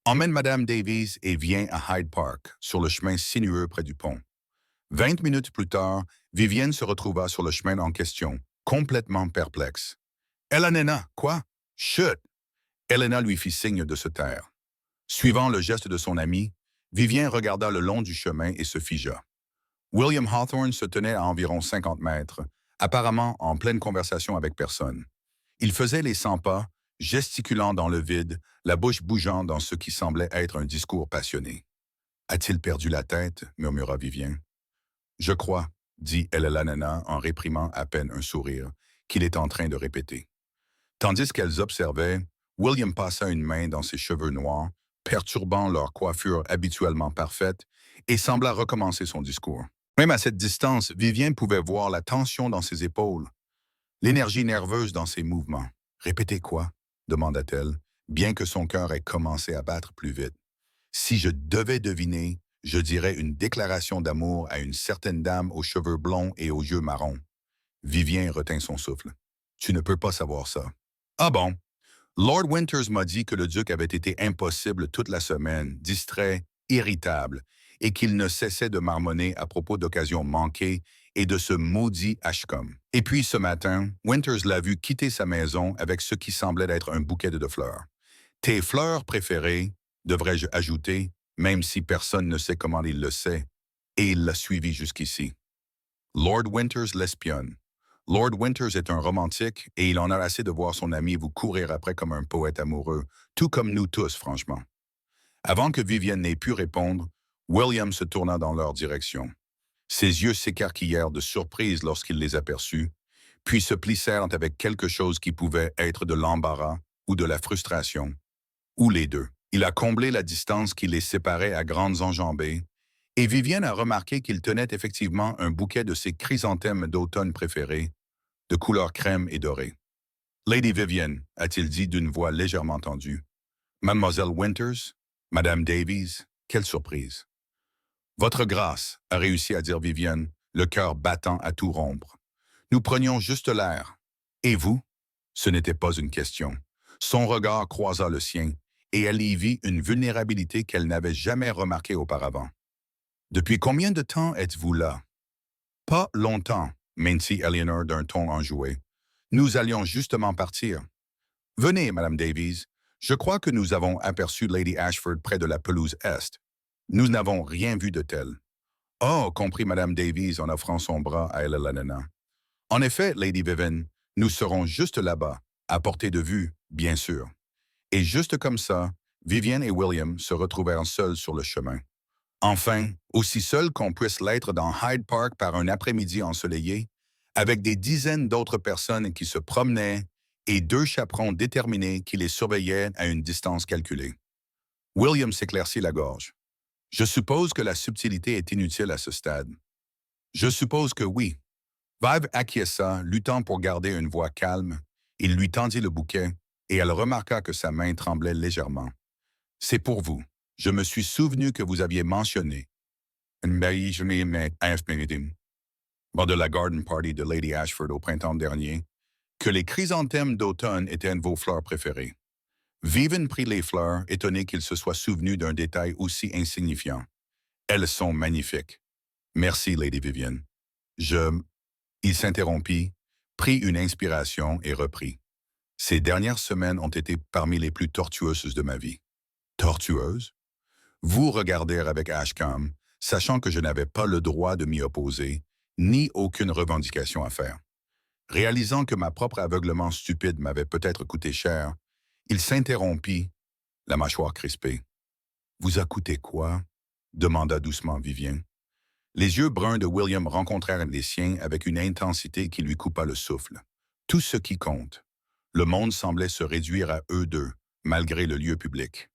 Emmène Madame Davies et viens à Hyde Park, sur le chemin sinueux près du pont. » 20 minutes plus tard, Vivienne se retrouva sur le chemin en question, complètement perplexe. « Elena, quoi? Chut! » Elena lui fit signe de se taire. Suivant le geste de son ami, Vivien regarda le long du chemin et se figea. William Hawthorne se tenait à environ 50 mètres, apparemment en pleine conversation avec personne. Il faisait les 100 pas, gesticulant dans le vide, la bouche bougeant dans ce qui semblait être un discours passionné. « A-t-il perdu la tête? » murmura Vivien. « Je crois, » dit Eleanor en réprimant à peine un sourire, qu'il est en train de répéter. Tandis qu'elles observaient, William passa une main dans ses cheveux noirs, perturbant leur coiffure habituellement parfaite, et sembla recommencer son discours. Même à cette distance, Vivien pouvait voir la tension dans ses épaules, l'énergie nerveuse dans ses mouvements. « Répétez quoi? » demanda-t-elle, bien que son cœur ait commencé à battre plus vite. « Si je devais deviner, je dirais une déclaration d'amour à une certaine dame aux cheveux blonds et aux yeux marrons. » Vivien retint son souffle. « Tu ne peux pas savoir ça. »« Ah bon? Lord Winters m'a dit que le duc avait été impossible toute la semaine, distrait, irritable, et qu'il ne cessait de marmonner à propos d'occasions manquées et de ce maudit Ashcombe. Et puis ce matin, Winters l'a vu quitter sa maison avec ce qui semblait être un bouquet de fleurs. Tes fleurs préférées, devrais-je ajouter, même si personne ne sait comment il le sait, et il l'a suivi jusqu'ici. Lord Winters l'espionne. Lord Winters est un romantique et il en a assez de voir son ami vous courir après comme un poète amoureux, tout comme nous tous, franchement. Avant que Vivienne n'ait pu répondre, William se tourna dans leur direction. Ses yeux s'écarquillèrent de surprise lorsqu'il les aperçut, puis se plissèrent avec quelque chose qui pouvait être de l'embarras ou de la frustration, ou les deux. Il a comblé la distance qui les séparait à grandes enjambées, et Vivienne a remarqué qu'il tenait effectivement un bouquet de ses chrysanthèmes d'automne préférés, de couleur crème et dorée. Lady Vivienne, a-t-il dit d'une voix légèrement tendue. Mademoiselle Winters, Madame Davies, quelle surprise. Votre grâce, a réussi à dire Vivienne, le cœur battant à tout rompre. Nous prenions juste l'air. Et vous? Ce n'était pas une question. Son regard croisa le sien, et elle y vit une vulnérabilité qu'elle n'avait jamais remarquée auparavant. Depuis combien de temps êtes-vous là? Pas longtemps, menti Eleanor d'un ton enjoué. Nous allions justement partir. Venez, Madame Davies. Je crois que nous avons aperçu Lady Ashford près de la pelouse Est. Nous n'avons rien vu de tel. Oh, comprit Madame Davies en offrant son bras à Ella Lanana. En effet, Lady Vivienne, nous serons juste là-bas, à portée de vue, bien sûr. Et juste comme ça, Vivienne et William se retrouvèrent seuls sur le chemin. Enfin, aussi seuls qu'on puisse l'être dans Hyde Park par un après-midi ensoleillé, avec des dizaines d'autres personnes qui se promenaient et deux chaperons déterminés qui les surveillaient à une distance calculée. William s'éclaircit la gorge. Je suppose que la subtilité est inutile à ce stade. Je suppose que oui. Vive acquiesça, luttant pour garder une voix calme. Il lui tendit le bouquet, et elle remarqua que sa main tremblait légèrement. C'est pour vous. Je me suis souvenu que vous aviez mentionné lors de la garden party de Lady Ashford au printemps dernier, que les chrysanthèmes d'automne étaient une de vos fleurs préférées. Vivienne prit les fleurs, étonnée qu'il se soit souvenu d'un détail aussi insignifiant. Elles sont magnifiques. Merci, Lady Vivienne. Il s'interrompit, prit une inspiration et reprit. Ces dernières semaines ont été parmi les plus tortueuses de ma vie. Tortueuses? Vous regardèrent avec Ashcombe, sachant que je n'avais pas le droit de m'y opposer, ni aucune revendication à faire. Réalisant que ma propre aveuglement stupide m'avait peut-être coûté cher, il s'interrompit, la mâchoire crispée. « Vous a coûté quoi? » demanda doucement Vivien. Les yeux bruns de William rencontrèrent les siens avec une intensité qui lui coupa le souffle. Tout ce qui compte. Le monde semblait se réduire à eux deux, malgré le lieu public.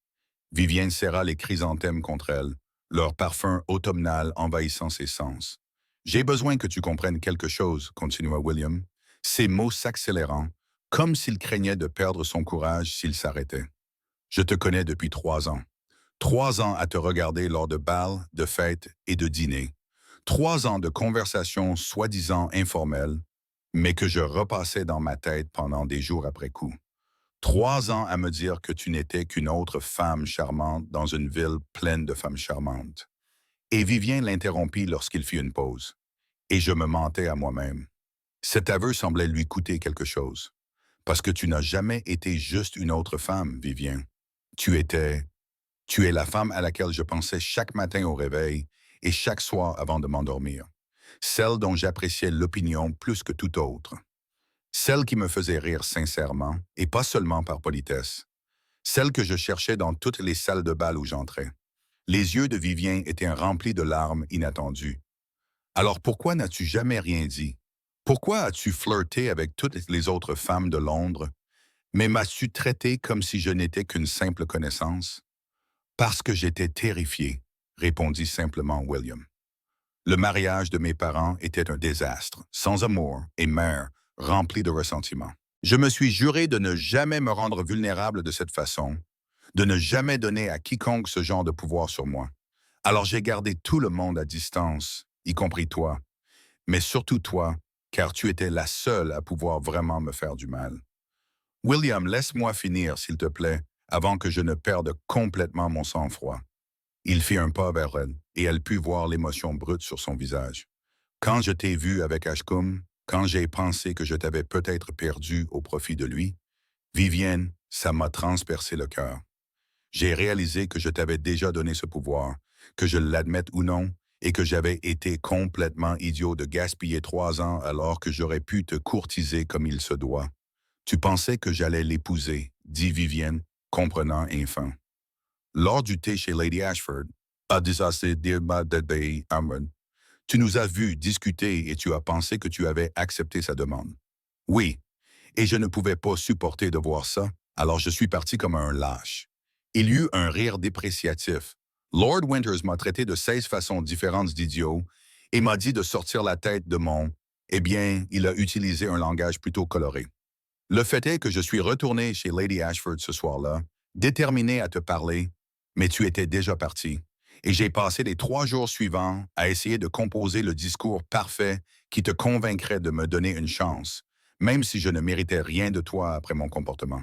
Vivienne serra les chrysanthèmes contre elle, leur parfum automnal envahissant ses sens. « J'ai besoin que tu comprennes quelque chose, continua William, ses mots s'accélérant, comme s'il craignait de perdre son courage s'il s'arrêtait. Je te connais depuis 3 ans. 3 ans à te regarder lors de bals, de fêtes et de dîners. 3 ans de conversations soi-disant informelles, mais que je repassais dans ma tête pendant des jours après coup. 3 ans à me dire que tu n'étais qu'une autre femme charmante dans une ville pleine de femmes charmantes. » Et Vivien l'interrompit lorsqu'il fit une pause. Et je me mentais à moi-même. Cet aveu semblait lui coûter quelque chose. Parce que tu n'as jamais été juste une autre femme, Vivien. Tu es la femme à laquelle je pensais chaque matin au réveil et chaque soir avant de m'endormir. Celle dont j'appréciais l'opinion plus que toute autre. Celle qui me faisait rire sincèrement, et pas seulement par politesse. Celle que je cherchais dans toutes les salles de bal où j'entrais. Les yeux de Vivien étaient remplis de larmes inattendues. Alors pourquoi n'as-tu jamais rien dit? Pourquoi as-tu flirté avec toutes les autres femmes de Londres, mais m'as-tu traité comme si je n'étais qu'une simple connaissance? Parce que j'étais terrifié, répondit simplement William. Le mariage de mes parents était un désastre, sans amour et mère, rempli de ressentiment. Je me suis juré de ne jamais me rendre vulnérable de cette façon, de ne jamais donner à quiconque ce genre de pouvoir sur moi. Alors j'ai gardé tout le monde à distance, y compris toi, mais surtout toi, car tu étais la seule à pouvoir vraiment me faire du mal. William, laisse-moi finir, s'il te plaît, avant que je ne perde complètement mon sang-froid. Il fit un pas vers elle, et elle put voir l'émotion brute sur son visage. Quand je t'ai vu avec Ashcombe, quand j'ai pensé que je t'avais peut-être perdu au profit de lui, Vivienne, ça m'a transpercé le cœur. J'ai réalisé que je t'avais déjà donné ce pouvoir, que je l'admette ou non, et que j'avais été complètement idiot de gaspiller 3 ans alors que j'aurais pu te courtiser comme il se doit. Tu pensais que j'allais l'épouser, dit Vivienne, comprenant enfin. Lors du thé chez Lady Ashford, a désassé d'Irma de Amron, tu nous as vus discuter et tu as pensé que tu avais accepté sa demande. Oui, et je ne pouvais pas supporter de voir ça, alors je suis parti comme un lâche. Il y eut un rire dépréciatif. Lord Winters m'a traité de 16 façons différentes d'idiot et m'a dit de sortir la tête de mon... Eh bien, il a utilisé un langage plutôt coloré. Le fait est que je suis retourné chez Lady Ashford ce soir-là, déterminé à te parler, mais tu étais déjà parti. Et j'ai passé les 3 jours suivants à essayer de composer le discours parfait qui te convaincrait de me donner une chance, même si je ne méritais rien de toi après mon comportement.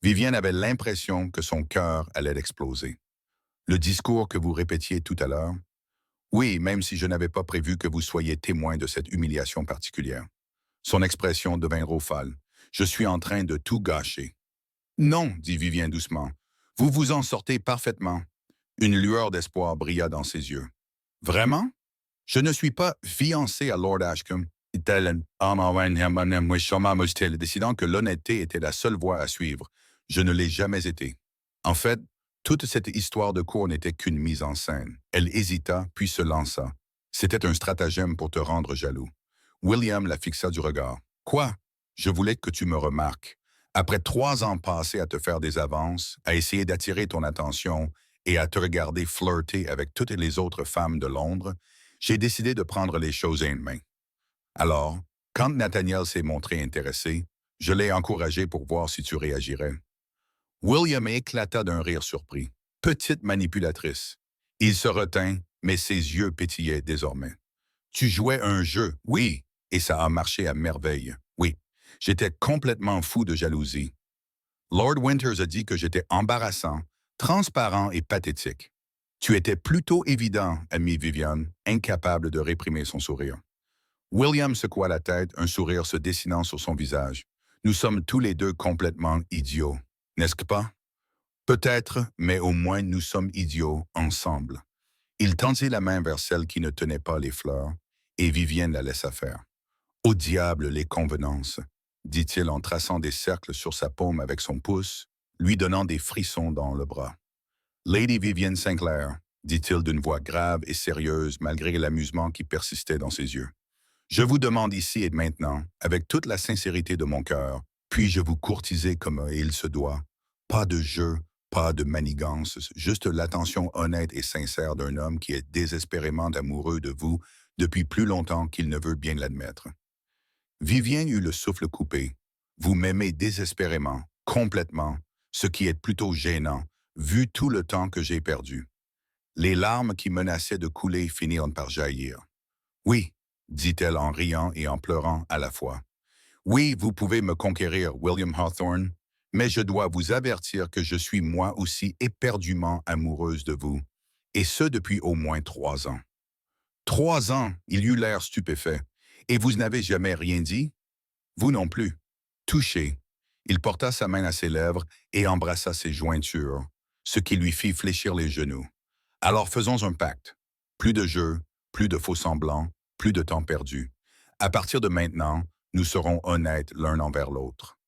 Vivienne avait l'impression que son cœur allait exploser. Le discours que vous répétiez tout à l'heure? Oui, même si je n'avais pas prévu que vous soyez témoin de cette humiliation particulière. Son expression devint rofale. Je suis en train de tout gâcher. Non, dit Vivien doucement. Vous vous en sortez parfaitement. Une lueur d'espoir brilla dans ses yeux. Vraiment? Je ne suis pas fiancé à Lord Ashcombe, dit-elle décidant que l'honnêteté était la seule voie à suivre. Je ne l'ai jamais été. En fait, toute cette histoire de cour n'était qu'une mise en scène. Elle hésita, puis se lança. C'était un stratagème pour te rendre jaloux. William la fixa du regard. Quoi? Je voulais que tu me remarques. Après 3 ans passés à te faire des avances, à essayer d'attirer ton attention et à te regarder flirter avec toutes les autres femmes de Londres, j'ai décidé de prendre les choses à une main. Alors, quand Nathaniel s'est montré intéressé, je l'ai encouragé pour voir si tu réagirais. William éclata d'un rire surpris. Petite manipulatrice. Il se retint, mais ses yeux pétillaient désormais. Tu jouais un jeu, oui, et ça a marché à merveille, oui. J'étais complètement fou de jalousie. Lord Winters a dit que j'étais embarrassant, transparent et pathétique. Tu étais plutôt évident, amie Viviane, incapable de réprimer son sourire. William secoua la tête, un sourire se dessinant sur son visage. Nous sommes tous les deux complètement idiots, n'est-ce pas? Peut-être, mais au moins nous sommes idiots ensemble. Il tendit la main vers celle qui ne tenait pas les fleurs, et Vivienne la laissa faire. Au diable les convenances, dit-il en traçant des cercles sur sa paume avec son pouce, lui donnant des frissons dans le bras. Lady Vivienne Sinclair, dit-il d'une voix grave et sérieuse malgré l'amusement qui persistait dans ses yeux. Je vous demande ici et maintenant, avec toute la sincérité de mon cœur, puis-je vous courtiser comme il se doit? Pas de jeu, pas de manigance, juste l'attention honnête et sincère d'un homme qui est désespérément amoureux de vous depuis plus longtemps qu'il ne veut bien l'admettre. Vivien eut le souffle coupé. Vous m'aimez désespérément, complètement, ce qui est plutôt gênant, vu tout le temps que j'ai perdu. Les larmes qui menaçaient de couler finirent par jaillir. Oui, dit-elle en riant et en pleurant à la fois. Oui, vous pouvez me conquérir, William Hawthorne, mais je dois vous avertir que je suis moi aussi éperdument amoureuse de vous, et ce depuis au moins 3 ans. 3 ans, il eut l'air stupéfait. Et vous n'avez jamais rien dit? Vous non plus. Touché, il porta sa main à ses lèvres et embrassa ses jointures, ce qui lui fit fléchir les genoux. Alors faisons un pacte. Plus de jeux, plus de faux-semblants, plus de temps perdu. À partir de maintenant, nous serons honnêtes l'un envers l'autre.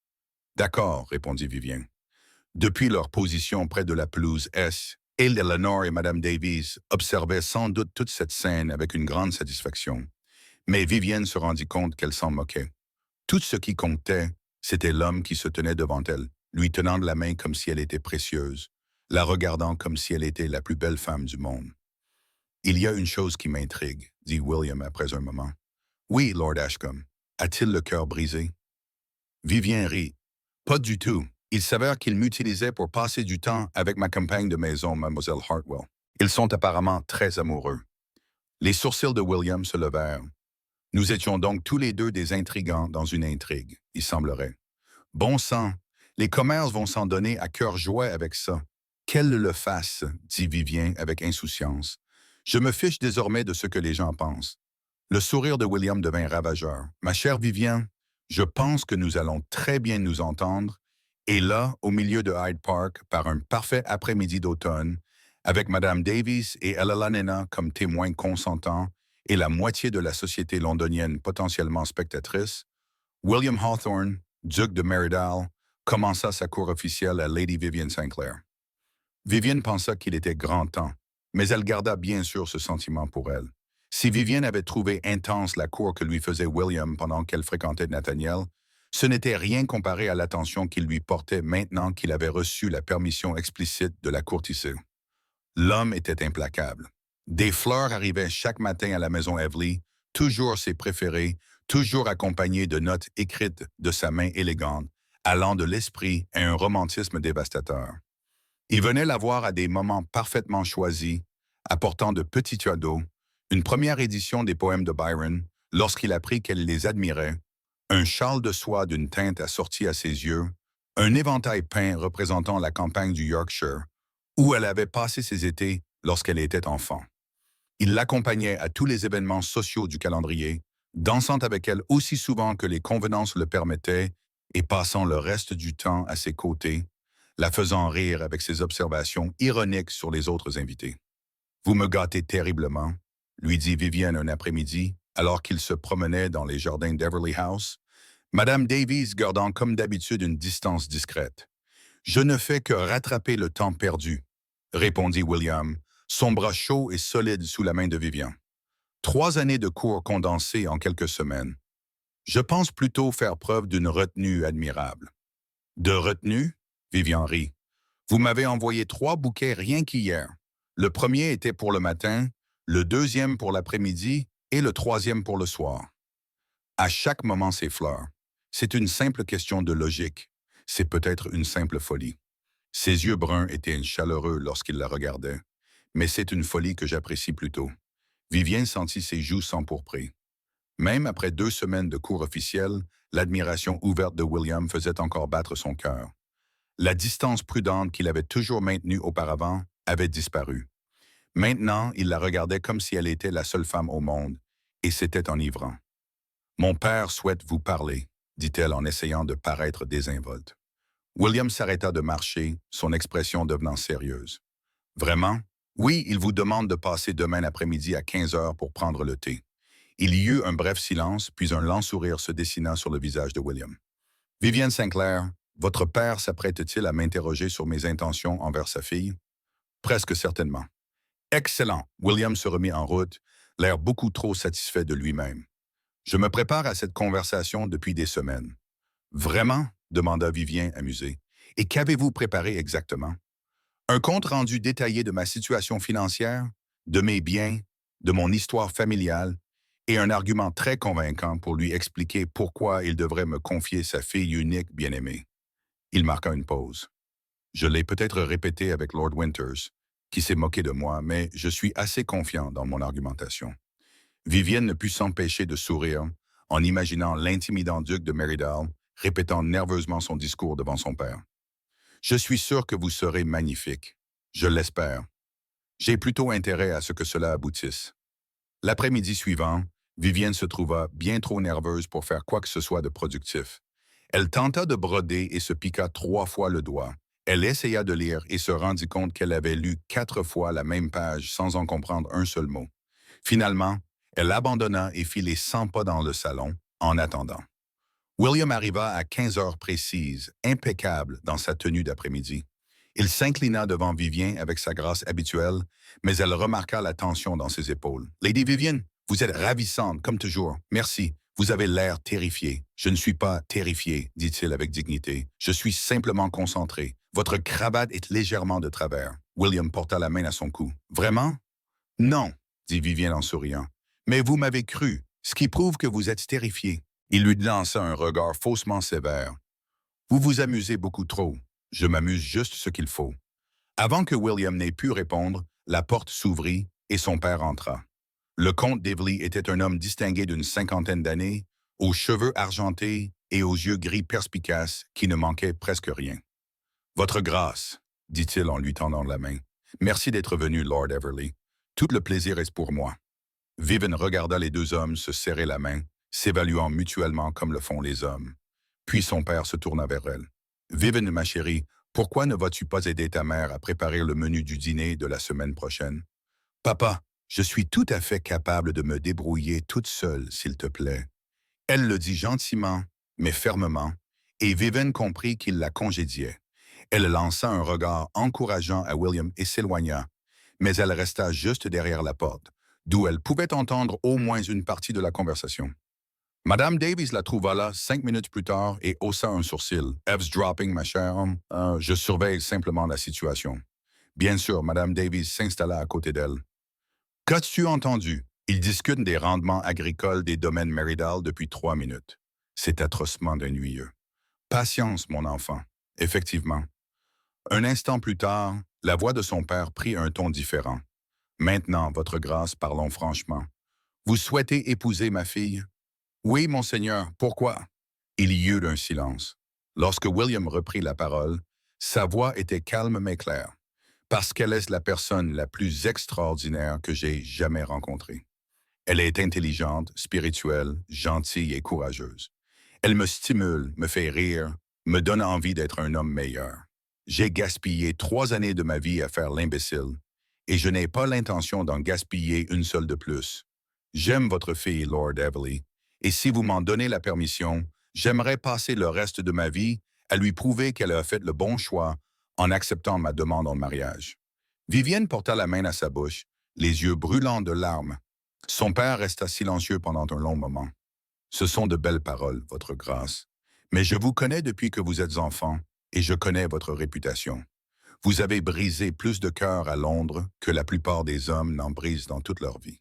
D'accord, répondit Vivien. Depuis leur position près de la pelouse S, Eleanor et Madame Davies observaient sans doute toute cette scène avec une grande satisfaction. Mais Vivienne se rendit compte qu'elle s'en moquait. Tout ce qui comptait, c'était l'homme qui se tenait devant elle, lui tenant de la main comme si elle était précieuse, la regardant comme si elle était la plus belle femme du monde. Il y a une chose qui m'intrigue, dit William après un moment. Oui, Lord Ashcombe. A-t-il le cœur brisé? Vivien rit. Pas du tout. Il s'avère qu'il m'utilisait pour passer du temps avec ma compagne de maison, Mademoiselle Hartwell. Ils sont apparemment très amoureux. Les sourcils de William se levèrent. Nous étions donc tous les deux des intrigants dans une intrigue, il semblerait. Bon sang, Les commerces vont s'en donner à cœur joie avec ça. Qu'elle le fasse, dit Vivien avec insouciance. Je me fiche désormais de ce que les gens pensent. Le sourire de William devint ravageur. Ma chère Vivien, je pense que nous allons très bien nous entendre. Et là, au milieu de Hyde Park, par un parfait après-midi d'automne, avec Madame Davis et Ella Lanena comme témoins consentants et la moitié de la société londonienne potentiellement spectatrice, William Hawthorne, duc de Meridal, commença sa cour officielle à Lady Vivienne Sinclair. Vivienne pensa qu'il était grand temps, mais elle garda bien sûr ce sentiment pour elle. Si Vivienne avait trouvé intense la cour que lui faisait William pendant qu'elle fréquentait Nathaniel, ce n'était rien comparé à l'attention qu'il lui portait maintenant qu'il avait reçu la permission explicite de la courtiser. L'homme était implacable. Des fleurs arrivaient chaque matin à la maison Evely, toujours ses préférées, toujours accompagnées de notes écrites de sa main élégante, allant de l'esprit à un romantisme dévastateur. Il venait la voir à des moments parfaitement choisis, apportant de petits cadeaux, une première édition des poèmes de Byron, lorsqu'il apprit qu'elle les admirait, un châle de soie d'une teinte assortie à ses yeux, un éventail peint représentant la campagne du Yorkshire, où elle avait passé ses étés lorsqu'elle était enfant. Il l'accompagnait à tous les événements sociaux du calendrier, dansant avec elle aussi souvent que les convenances le permettaient et passant le reste du temps à ses côtés, la faisant rire avec ses observations ironiques sur les autres invités. « Vous me gâtez terriblement », lui dit Vivienne un après-midi, alors qu'il se promenait dans les jardins d'Everly House, Madame Davies gardant comme d'habitude une distance discrète. « Je ne fais que rattraper le temps perdu », répondit William, son bras chaud et solide sous la main de Vivian. 3 années de cours condensées en quelques semaines. Je pense plutôt faire preuve d'une retenue admirable. De retenue? Vivian rit. Vous m'avez envoyé 3 bouquets rien qu'hier. Le premier était pour le matin, le deuxième pour l'après-midi et le troisième pour le soir. À chaque moment, ces fleurs. C'est une simple question de logique. C'est peut-être une simple folie. Ses yeux bruns étaient chaleureux lorsqu'il la regardait, mais c'est une folie que j'apprécie plutôt. Vivienne sentit ses joues s'empourprer. Même après 2 semaines de cours officiels, l'admiration ouverte de William faisait encore battre son cœur. La distance prudente qu'il avait toujours maintenue auparavant avait disparu. Maintenant, il la regardait comme si elle était la seule femme au monde, et c'était enivrant. « Mon père souhaite vous parler », dit-elle en essayant de paraître désinvolte. William s'arrêta de marcher, son expression devenant sérieuse. « Vraiment? Oui, il vous demande de passer demain après-midi à 15 heures pour prendre le thé. » Il y eut un bref silence, puis un lent sourire se dessina sur le visage de William. « Vivienne Sinclair, votre père s'apprête-t-il à m'interroger sur mes intentions envers sa fille? » « Presque certainement. »« Excellent. » William se remit en route, l'air beaucoup trop satisfait de lui-même. « Je me prépare à cette conversation depuis des semaines. »« Vraiment? » demanda Vivien, amusé. « Et qu'avez-vous préparé exactement? »« Un compte-rendu détaillé de ma situation financière, de mes biens, de mon histoire familiale, et un argument très convaincant pour lui expliquer pourquoi il devrait me confier sa fille unique bien-aimée. » Il marqua une pause. « Je l'ai peut-être répété avec Lord Winters, qui s'est moqué de moi, mais je suis assez confiant dans mon argumentation. » Vivienne ne put s'empêcher de sourire en imaginant l'intimidant duc de Meridal répétant nerveusement son discours devant son père. « Je suis sûr que vous serez magnifique. Je l'espère. J'ai plutôt intérêt à ce que cela aboutisse. » L'après-midi suivant, Vivienne se trouva bien trop nerveuse pour faire quoi que ce soit de productif. Elle tenta de broder et se piqua 3 fois le doigt. Elle essaya de lire et se rendit compte qu'elle avait lu 4 fois la même page sans en comprendre un seul mot. Finalement, elle abandonna et fit les 100 pas dans le salon, en attendant. William arriva à 15 heures précises, impeccable dans sa tenue d'après-midi. Il s'inclina devant Vivien avec sa grâce habituelle, mais elle remarqua la tension dans ses épaules. « Lady Vivienne, vous êtes ravissante, comme toujours. Merci. Vous avez l'air terrifiée. »« Je ne suis pas terrifié, dit-il avec dignité. Je suis simplement concentré. Votre cravate est légèrement de travers. » William porta la main à son cou. « Vraiment? »« Non, » dit Vivienne en souriant. « Mais vous m'avez cru, ce qui prouve que vous êtes terrifié. » Il lui lança un regard faussement sévère. « Vous vous amusez beaucoup trop. Je m'amuse juste ce qu'il faut. » Avant que William n'ait pu répondre, la porte s'ouvrit et son père entra. Le comte d'Evely était un homme distingué d'une 50aine d'années, aux cheveux argentés, et aux yeux gris perspicaces qui ne manquaient presque rien. « Votre grâce, dit-il en lui tendant la main. « Merci d'être venu, Lord Everly. Tout le plaisir est pour moi. » Vivian regarda les deux hommes se serrer la main, s'évaluant mutuellement comme le font les hommes. Puis son père se tourna vers elle. « Vivian, ma chérie, pourquoi ne vas-tu pas aider ta mère à préparer le menu du dîner de la semaine prochaine? »« Papa, je suis tout à fait capable de me débrouiller toute seule, s'il te plaît. » Elle le dit gentiment, mais fermement, et Vivian comprit qu'il la congédiait. Elle lança un regard encourageant à William et s'éloigna, mais elle resta juste derrière la porte, d'où elle pouvait entendre au moins une partie de la conversation. Madame Davies la trouva là 5 minutes plus tard et haussa un sourcil. « Eavesdropping, ma chère, je surveille simplement la situation. » Bien sûr, Madame Davies s'installa à côté d'elle. « Qu'as-tu entendu? Ils discutent des rendements agricoles des domaines Merridal depuis 3 minutes. C'est atrocement ennuyeux. Patience, mon enfant. Effectivement. » Un instant plus tard, la voix de son père prit un ton différent. « Maintenant, votre grâce, parlons franchement. Vous souhaitez épouser ma fille? »« Oui, monseigneur, pourquoi? » Il y eut un silence. Lorsque William reprit la parole, sa voix était calme mais claire. « Parce qu'elle est la personne la plus extraordinaire que j'ai jamais rencontrée. Elle est intelligente, spirituelle, gentille et courageuse. Elle me stimule, me fait rire, me donne envie d'être un homme meilleur. J'ai gaspillé 3 années de ma vie à faire l'imbécile, et je n'ai pas l'intention d'en gaspiller une seule de plus. J'aime votre fille, Lord Everly, et si vous m'en donnez la permission, j'aimerais passer le reste de ma vie à lui prouver qu'elle a fait le bon choix en acceptant ma demande en mariage. » Vivienne porta la main à sa bouche, les yeux brûlants de larmes. Son père resta silencieux pendant un long moment. « Ce sont de belles paroles, votre grâce. Mais je vous connais depuis que vous êtes enfant, et je connais votre réputation. Vous avez brisé plus de cœurs à Londres que la plupart des hommes n'en brisent dans toute leur vie. »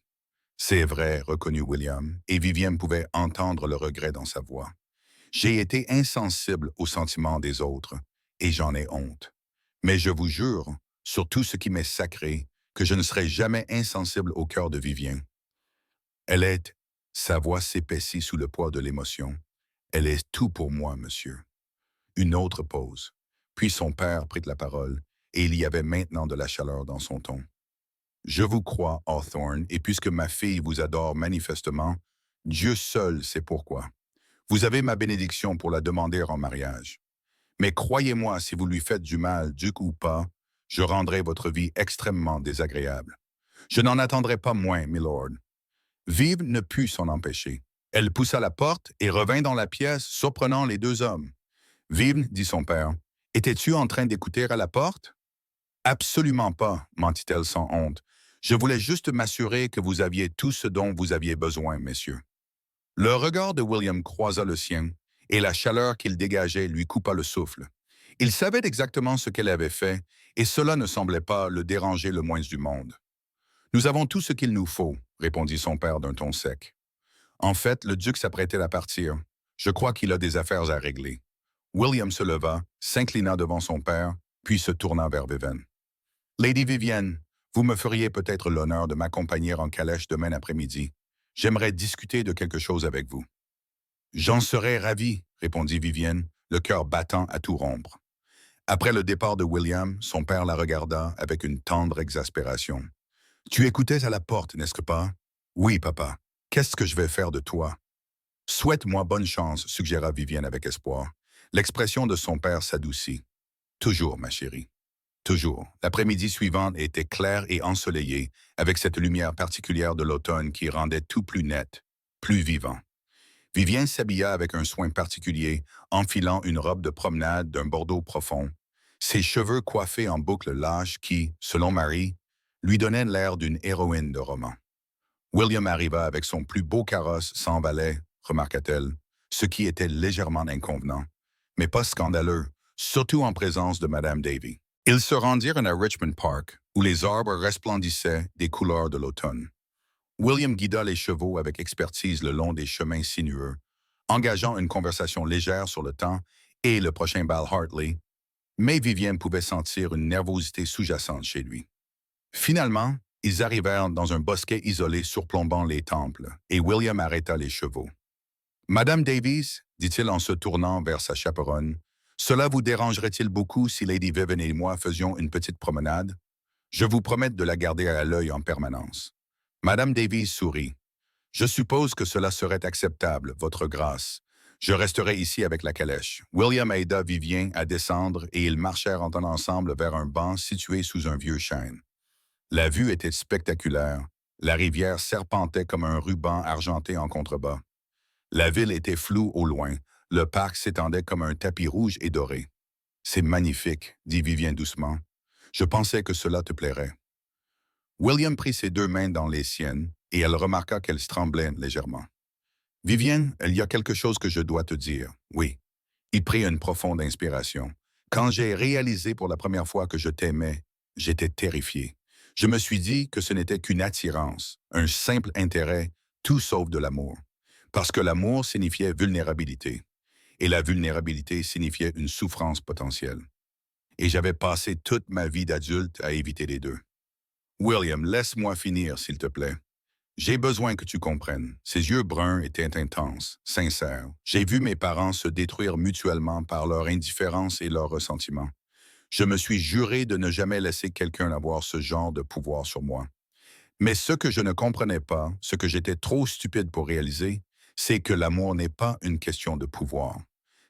« C'est vrai, » reconnut William, et Vivienne pouvait entendre le regret dans sa voix. « J'ai été insensible aux sentiments des autres, et j'en ai honte. Mais je vous jure, sur tout ce qui m'est sacré, que je ne serai jamais insensible au cœur de Vivienne. Elle est... » Sa voix s'épaissit sous le poids de l'émotion. « Elle est tout pour moi, monsieur. » Une autre pause. Puis son père prit la parole, et il y avait maintenant de la chaleur dans son ton. « Je vous crois, Hawthorne, et puisque ma fille vous adore manifestement, Dieu seul sait pourquoi. Vous avez ma bénédiction pour la demander en mariage. Mais croyez-moi, si vous lui faites du mal, duc ou pas, je rendrai votre vie extrêmement désagréable. Je n'en attendrai pas moins, milord. » Vive ne put s'en empêcher. Elle poussa la porte et revint dans la pièce, surprenant les deux hommes. « Vive, dit son père, étais-tu en train d'écouter à la porte? »« Absolument pas, mentit-elle sans honte. Je voulais juste m'assurer que vous aviez tout ce dont vous aviez besoin, messieurs. » Le regard de William croisa le sien, et la chaleur qu'il dégageait lui coupa le souffle. Il savait exactement ce qu'elle avait fait, et cela ne semblait pas le déranger le moins du monde. « Nous avons tout ce qu'il nous faut, » répondit son père d'un ton sec. En fait, le duc s'apprêtait à partir. Je crois qu'il a des affaires à régler. William se leva, s'inclina devant son père, puis se tourna vers Vivienne. « Lady Vivienne, vous me feriez peut-être l'honneur de m'accompagner en calèche demain après-midi. J'aimerais discuter de quelque chose avec vous. »« J'en serais ravi, » répondit Vivienne, le cœur battant à tout rompre. Après le départ de William, son père la regarda avec une tendre exaspération. « Tu écoutais à la porte, n'est-ce pas? »« Oui, papa. Qu'est-ce que je vais faire de toi? »« Souhaite-moi bonne chance, » suggéra Vivienne avec espoir. L'expression de son père s'adoucit. « Toujours, ma chérie. Toujours. » L'après-midi suivant était clair et ensoleillé, avec cette lumière particulière de l'automne qui rendait tout plus net, plus vivant. Vivienne s'habilla avec un soin particulier, enfilant une robe de promenade d'un bordeaux profond, ses cheveux coiffés en boucles lâches qui, selon Marie, lui donnaient l'air d'une héroïne de roman. William arriva avec son plus beau carrosse sans valet, remarqua-t-elle, ce qui était légèrement inconvenant, mais pas scandaleux, surtout en présence de Madame Davy. Ils se rendirent à Richmond Park, où les arbres resplendissaient des couleurs de l'automne. William guida les chevaux avec expertise le long des chemins sinueux, engageant une conversation légère sur le temps et le prochain bal Hartley, mais Vivienne pouvait sentir une nervosité sous-jacente chez lui. Finalement, ils arrivèrent dans un bosquet isolé surplombant les temples, et William arrêta les chevaux. Madame Davies, dit-il en se tournant vers sa chaperonne, cela vous dérangerait-il beaucoup si Lady Vivian et moi faisions une petite promenade? Je vous promets de la garder à l'œil en permanence. Madame Davies sourit. Je suppose que cela serait acceptable, votre grâce. Je resterai ici avec la calèche. William aida Vivien à descendre et ils marchèrent ensemble vers un banc situé sous un vieux chêne. La vue était spectaculaire. La rivière serpentait comme un ruban argenté en contrebas. La ville était floue au loin. Le parc s'étendait comme un tapis rouge et doré. C'est magnifique, dit Vivien doucement. Je pensais que cela te plairait. William prit ses deux mains dans les siennes et elle remarqua qu'elles tremblaient légèrement. Vivienne, il y a quelque chose que je dois te dire. Oui. Il prit une profonde inspiration. Quand j'ai réalisé pour la première fois que je t'aimais, j'étais terrifié. Je me suis dit que ce n'était qu'une attirance, un simple intérêt, tout sauf de l'amour. Parce que l'amour signifiait vulnérabilité, et la vulnérabilité signifiait une souffrance potentielle. Et j'avais passé toute ma vie d'adulte à éviter les deux. William, laisse-moi finir, s'il te plaît. J'ai besoin que tu comprennes. Ses yeux bruns étaient intenses, sincères. J'ai vu mes parents se détruire mutuellement par leur indifférence et leur ressentiment. Je me suis juré de ne jamais laisser quelqu'un avoir ce genre de pouvoir sur moi. Mais ce que je ne comprenais pas, ce que j'étais trop stupide pour réaliser, c'est que l'amour n'est pas une question de pouvoir.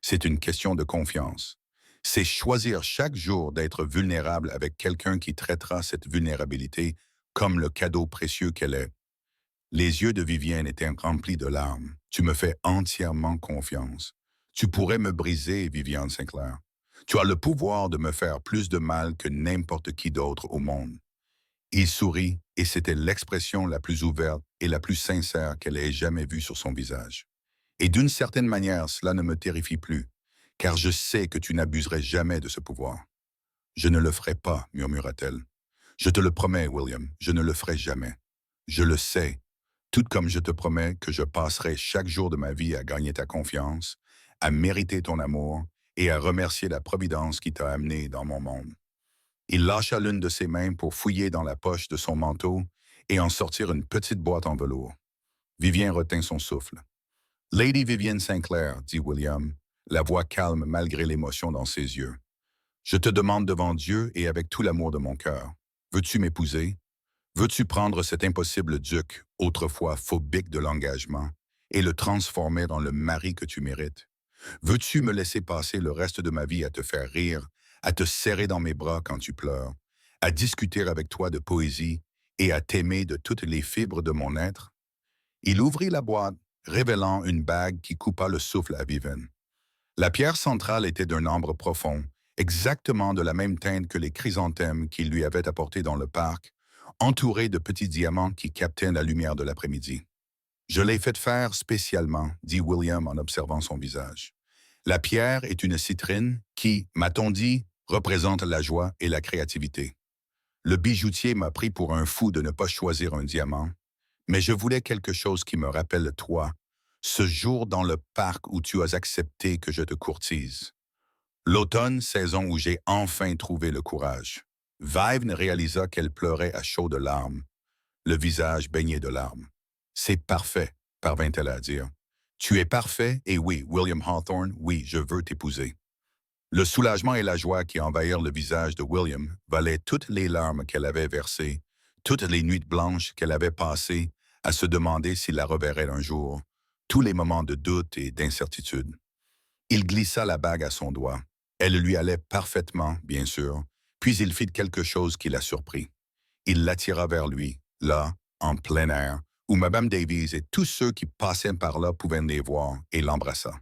C'est une question de confiance. C'est choisir chaque jour d'être vulnérable avec quelqu'un qui traitera cette vulnérabilité comme le cadeau précieux qu'elle est. Les yeux de Vivienne étaient remplis de larmes. Tu me fais entièrement confiance. Tu pourrais me briser, Viviane Sinclair. Tu as le pouvoir de me faire plus de mal que n'importe qui d'autre au monde. Il sourit, et c'était l'expression la plus ouverte et la plus sincère qu'elle ait jamais vue sur son visage. Et d'une certaine manière, cela ne me terrifie plus, car je sais que tu n'abuserais jamais de ce pouvoir. Je ne le ferai pas, murmura-t-elle. Je te le promets, William, je ne le ferai jamais. Je le sais, tout comme je te promets que je passerai chaque jour de ma vie à gagner ta confiance, à mériter ton amour et à remercier la providence qui t'a amené dans mon monde. Il lâcha l'une de ses mains pour fouiller dans la poche de son manteau et en sortir une petite boîte en velours. Vivien retint son souffle. Lady Vivienne Sinclair, dit William, la voix calme malgré l'émotion dans ses yeux. Je te demande devant Dieu et avec tout l'amour de mon cœur. Veux-tu m'épouser? Veux-tu prendre cet impossible duc, autrefois phobique de l'engagement, et le transformer dans le mari que tu mérites? Veux-tu me laisser passer le reste de ma vie à te faire rire, à te serrer dans mes bras quand tu pleures, à discuter avec toi de poésie et à t'aimer de toutes les fibres de mon être? Il ouvrit la boîte, révélant une bague qui coupa le souffle à Vivienne. La pierre centrale était d'un ambre profond, exactement de la même teinte que les chrysanthèmes qu'il lui avait apportés dans le parc, entourée de petits diamants qui captaient la lumière de l'après-midi. Je l'ai fait faire spécialement, dit William en observant son visage. La pierre est une citrine qui, m'a-t-on dit, représente la joie et la créativité. Le bijoutier m'a pris pour un fou de ne pas choisir un diamant, mais je voulais quelque chose qui me rappelle toi, ce jour dans le parc où tu as accepté que je te courtise. L'automne, saison où j'ai enfin trouvé le courage. Vivienne réalisa qu'elle pleurait à chaudes larmes, le visage baigné de larmes. C'est parfait, parvint-elle à dire. Tu es parfait, et oui, William Hawthorne, oui, je veux t'épouser. Le soulagement et la joie qui envahirent le visage de William valaient toutes les larmes qu'elle avait versées, toutes les nuits blanches qu'elle avait passées à se demander s'il la reverrait un jour, tous les moments de doute et d'incertitude. Il glissa la bague à son doigt. Elle lui allait parfaitement, bien sûr, puis il fit quelque chose qui la surprit. Il l'attira vers lui, là, en plein air, où Madame Davies et tous ceux qui passaient par là pouvaient les voir, et l'embrassa.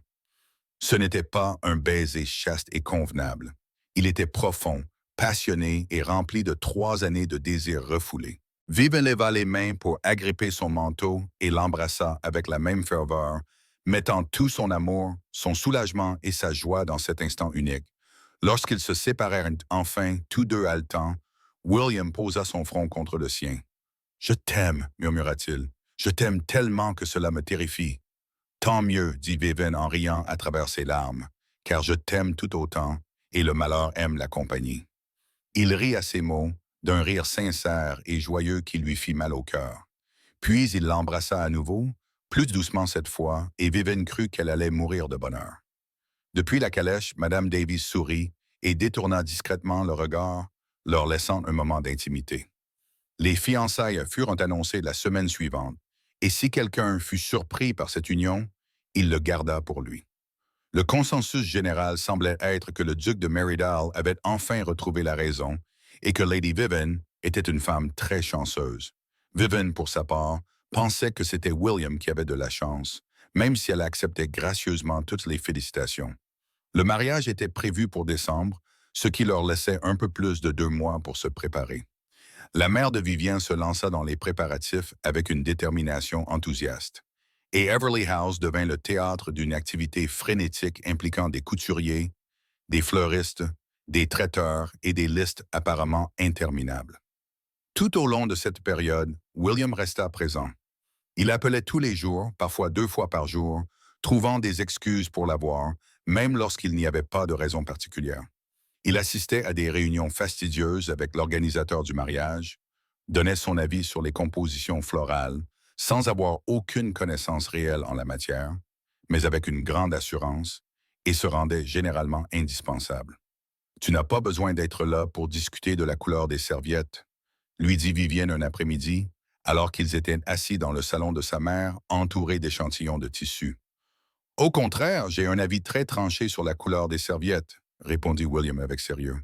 Ce n'était pas un baiser chaste et convenable. Il était profond, passionné et rempli de 3 années de désirs refoulés. Vivienne leva les mains pour agripper son manteau et l'embrassa avec la même ferveur, mettant tout son amour, son soulagement et sa joie dans cet instant unique. Lorsqu'ils se séparèrent enfin, tous deux haletants, William posa son front contre le sien. « Je t'aime, murmura-t-il. Je t'aime tellement que cela me terrifie. »« Tant mieux, dit Vivienne en riant à travers ses larmes, car je t'aime tout autant, et le malheur aime la compagnie. » Il rit à ces mots, d'un rire sincère et joyeux qui lui fit mal au cœur. Puis il l'embrassa à nouveau, Plus doucement cette fois, et Vivian crut qu'elle allait mourir de bonheur. Depuis la calèche, Madame Davies sourit et détourna discrètement le regard, leur laissant un moment d'intimité. Les fiançailles furent annoncées la semaine suivante, et si quelqu'un fut surpris par cette union, il le garda pour lui. Le consensus général semblait être que le duc de Meridal avait enfin retrouvé la raison et que Lady Vivian était une femme très chanceuse. Vivian, pour sa part, pensait que c'était William qui avait de la chance, même si elle acceptait gracieusement toutes les félicitations. Le mariage était prévu pour décembre, ce qui leur laissait un peu plus de 2 mois pour se préparer. La mère de Vivien se lança dans les préparatifs avec une détermination enthousiaste. Et Everly House devint le théâtre d'une activité frénétique impliquant des couturiers, des fleuristes, des traiteurs et des listes apparemment interminables. Tout au long de cette période, William resta présent. Il appelait tous les jours, parfois 2 fois par jour, trouvant des excuses pour la voir, même lorsqu'il n'y avait pas de raison particulière. Il assistait à des réunions fastidieuses avec l'organisateur du mariage, donnait son avis sur les compositions florales, sans avoir aucune connaissance réelle en la matière, mais avec une grande assurance, et se rendait généralement indispensable. Tu n'as pas besoin d'être là pour discuter de la couleur des serviettes, lui dit Vivienne un après-midi, alors qu'ils étaient assis dans le salon de sa mère, entourés d'échantillons de tissu. Au contraire, j'ai un avis très tranché sur la couleur des serviettes, répondit William avec sérieux.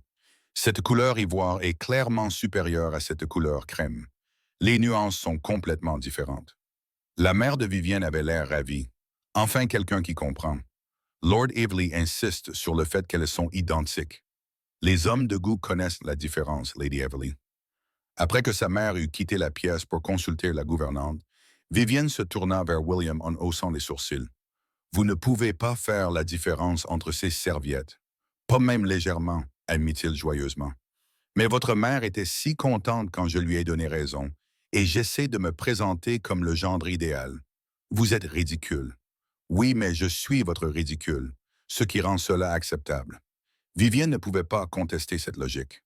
Cette couleur ivoire est clairement supérieure à cette couleur crème. Les nuances sont complètement différentes. La mère de Vivienne avait l'air ravie. Enfin quelqu'un qui comprend. Lord Evely insiste sur le fait qu'elles sont identiques. Les hommes de goût connaissent la différence, Lady Evely. Après que sa mère eut quitté la pièce pour consulter la gouvernante, Vivienne se tourna vers William en haussant les sourcils. Vous ne pouvez pas faire la différence entre ces serviettes. Pas même légèrement, admit-il joyeusement. Mais votre mère était si contente quand je lui ai donné raison, et j'essaie de me présenter comme le gendre idéal. Vous êtes ridicule. Oui, mais je suis votre ridicule, ce qui rend cela acceptable. Vivienne ne pouvait pas contester cette logique.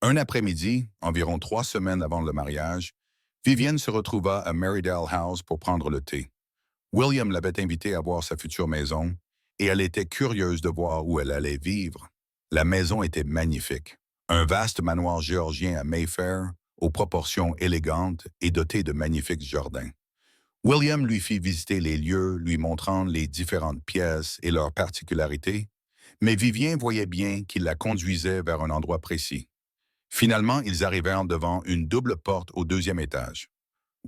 Un après-midi, environ 3 semaines avant le mariage, Vivienne se retrouva à Merridale House pour prendre le thé. William l'avait invitée à voir sa future maison, et elle était curieuse de voir où elle allait vivre. La maison était magnifique. Un vaste manoir géorgien à Mayfair, aux proportions élégantes et doté de magnifiques jardins. William lui fit visiter les lieux, lui montrant les différentes pièces et leurs particularités, mais Vivien voyait bien qu'il la conduisait vers un endroit précis. Finalement, ils arrivèrent devant une double porte au 2e étage.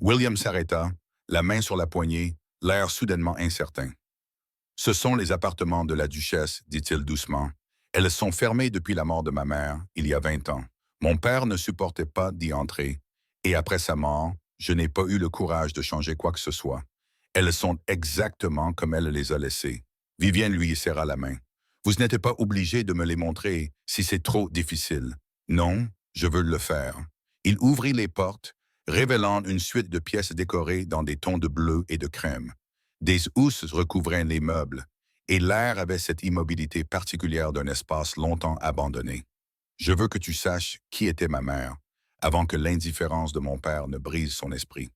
William s'arrêta, la main sur la poignée, l'air soudainement incertain. « Ce sont les appartements de la duchesse, dit-il doucement. Elles sont fermées depuis la mort de ma mère, il y a 20 ans. Mon père ne supportait pas d'y entrer, et après sa mort, je n'ai pas eu le courage de changer quoi que ce soit. Elles sont exactement comme elle les a laissées. » Vivienne lui serra la main. « Vous n'êtes pas obligé de me les montrer si c'est trop difficile. Non, je veux le faire. » Il ouvrit les portes, révélant une suite de pièces décorées dans des tons de bleu et de crème. Des housses recouvraient les meubles, et l'air avait cette immobilité particulière d'un espace longtemps abandonné. Je veux que tu saches qui était ma mère, avant que l'indifférence de mon père ne brise son esprit.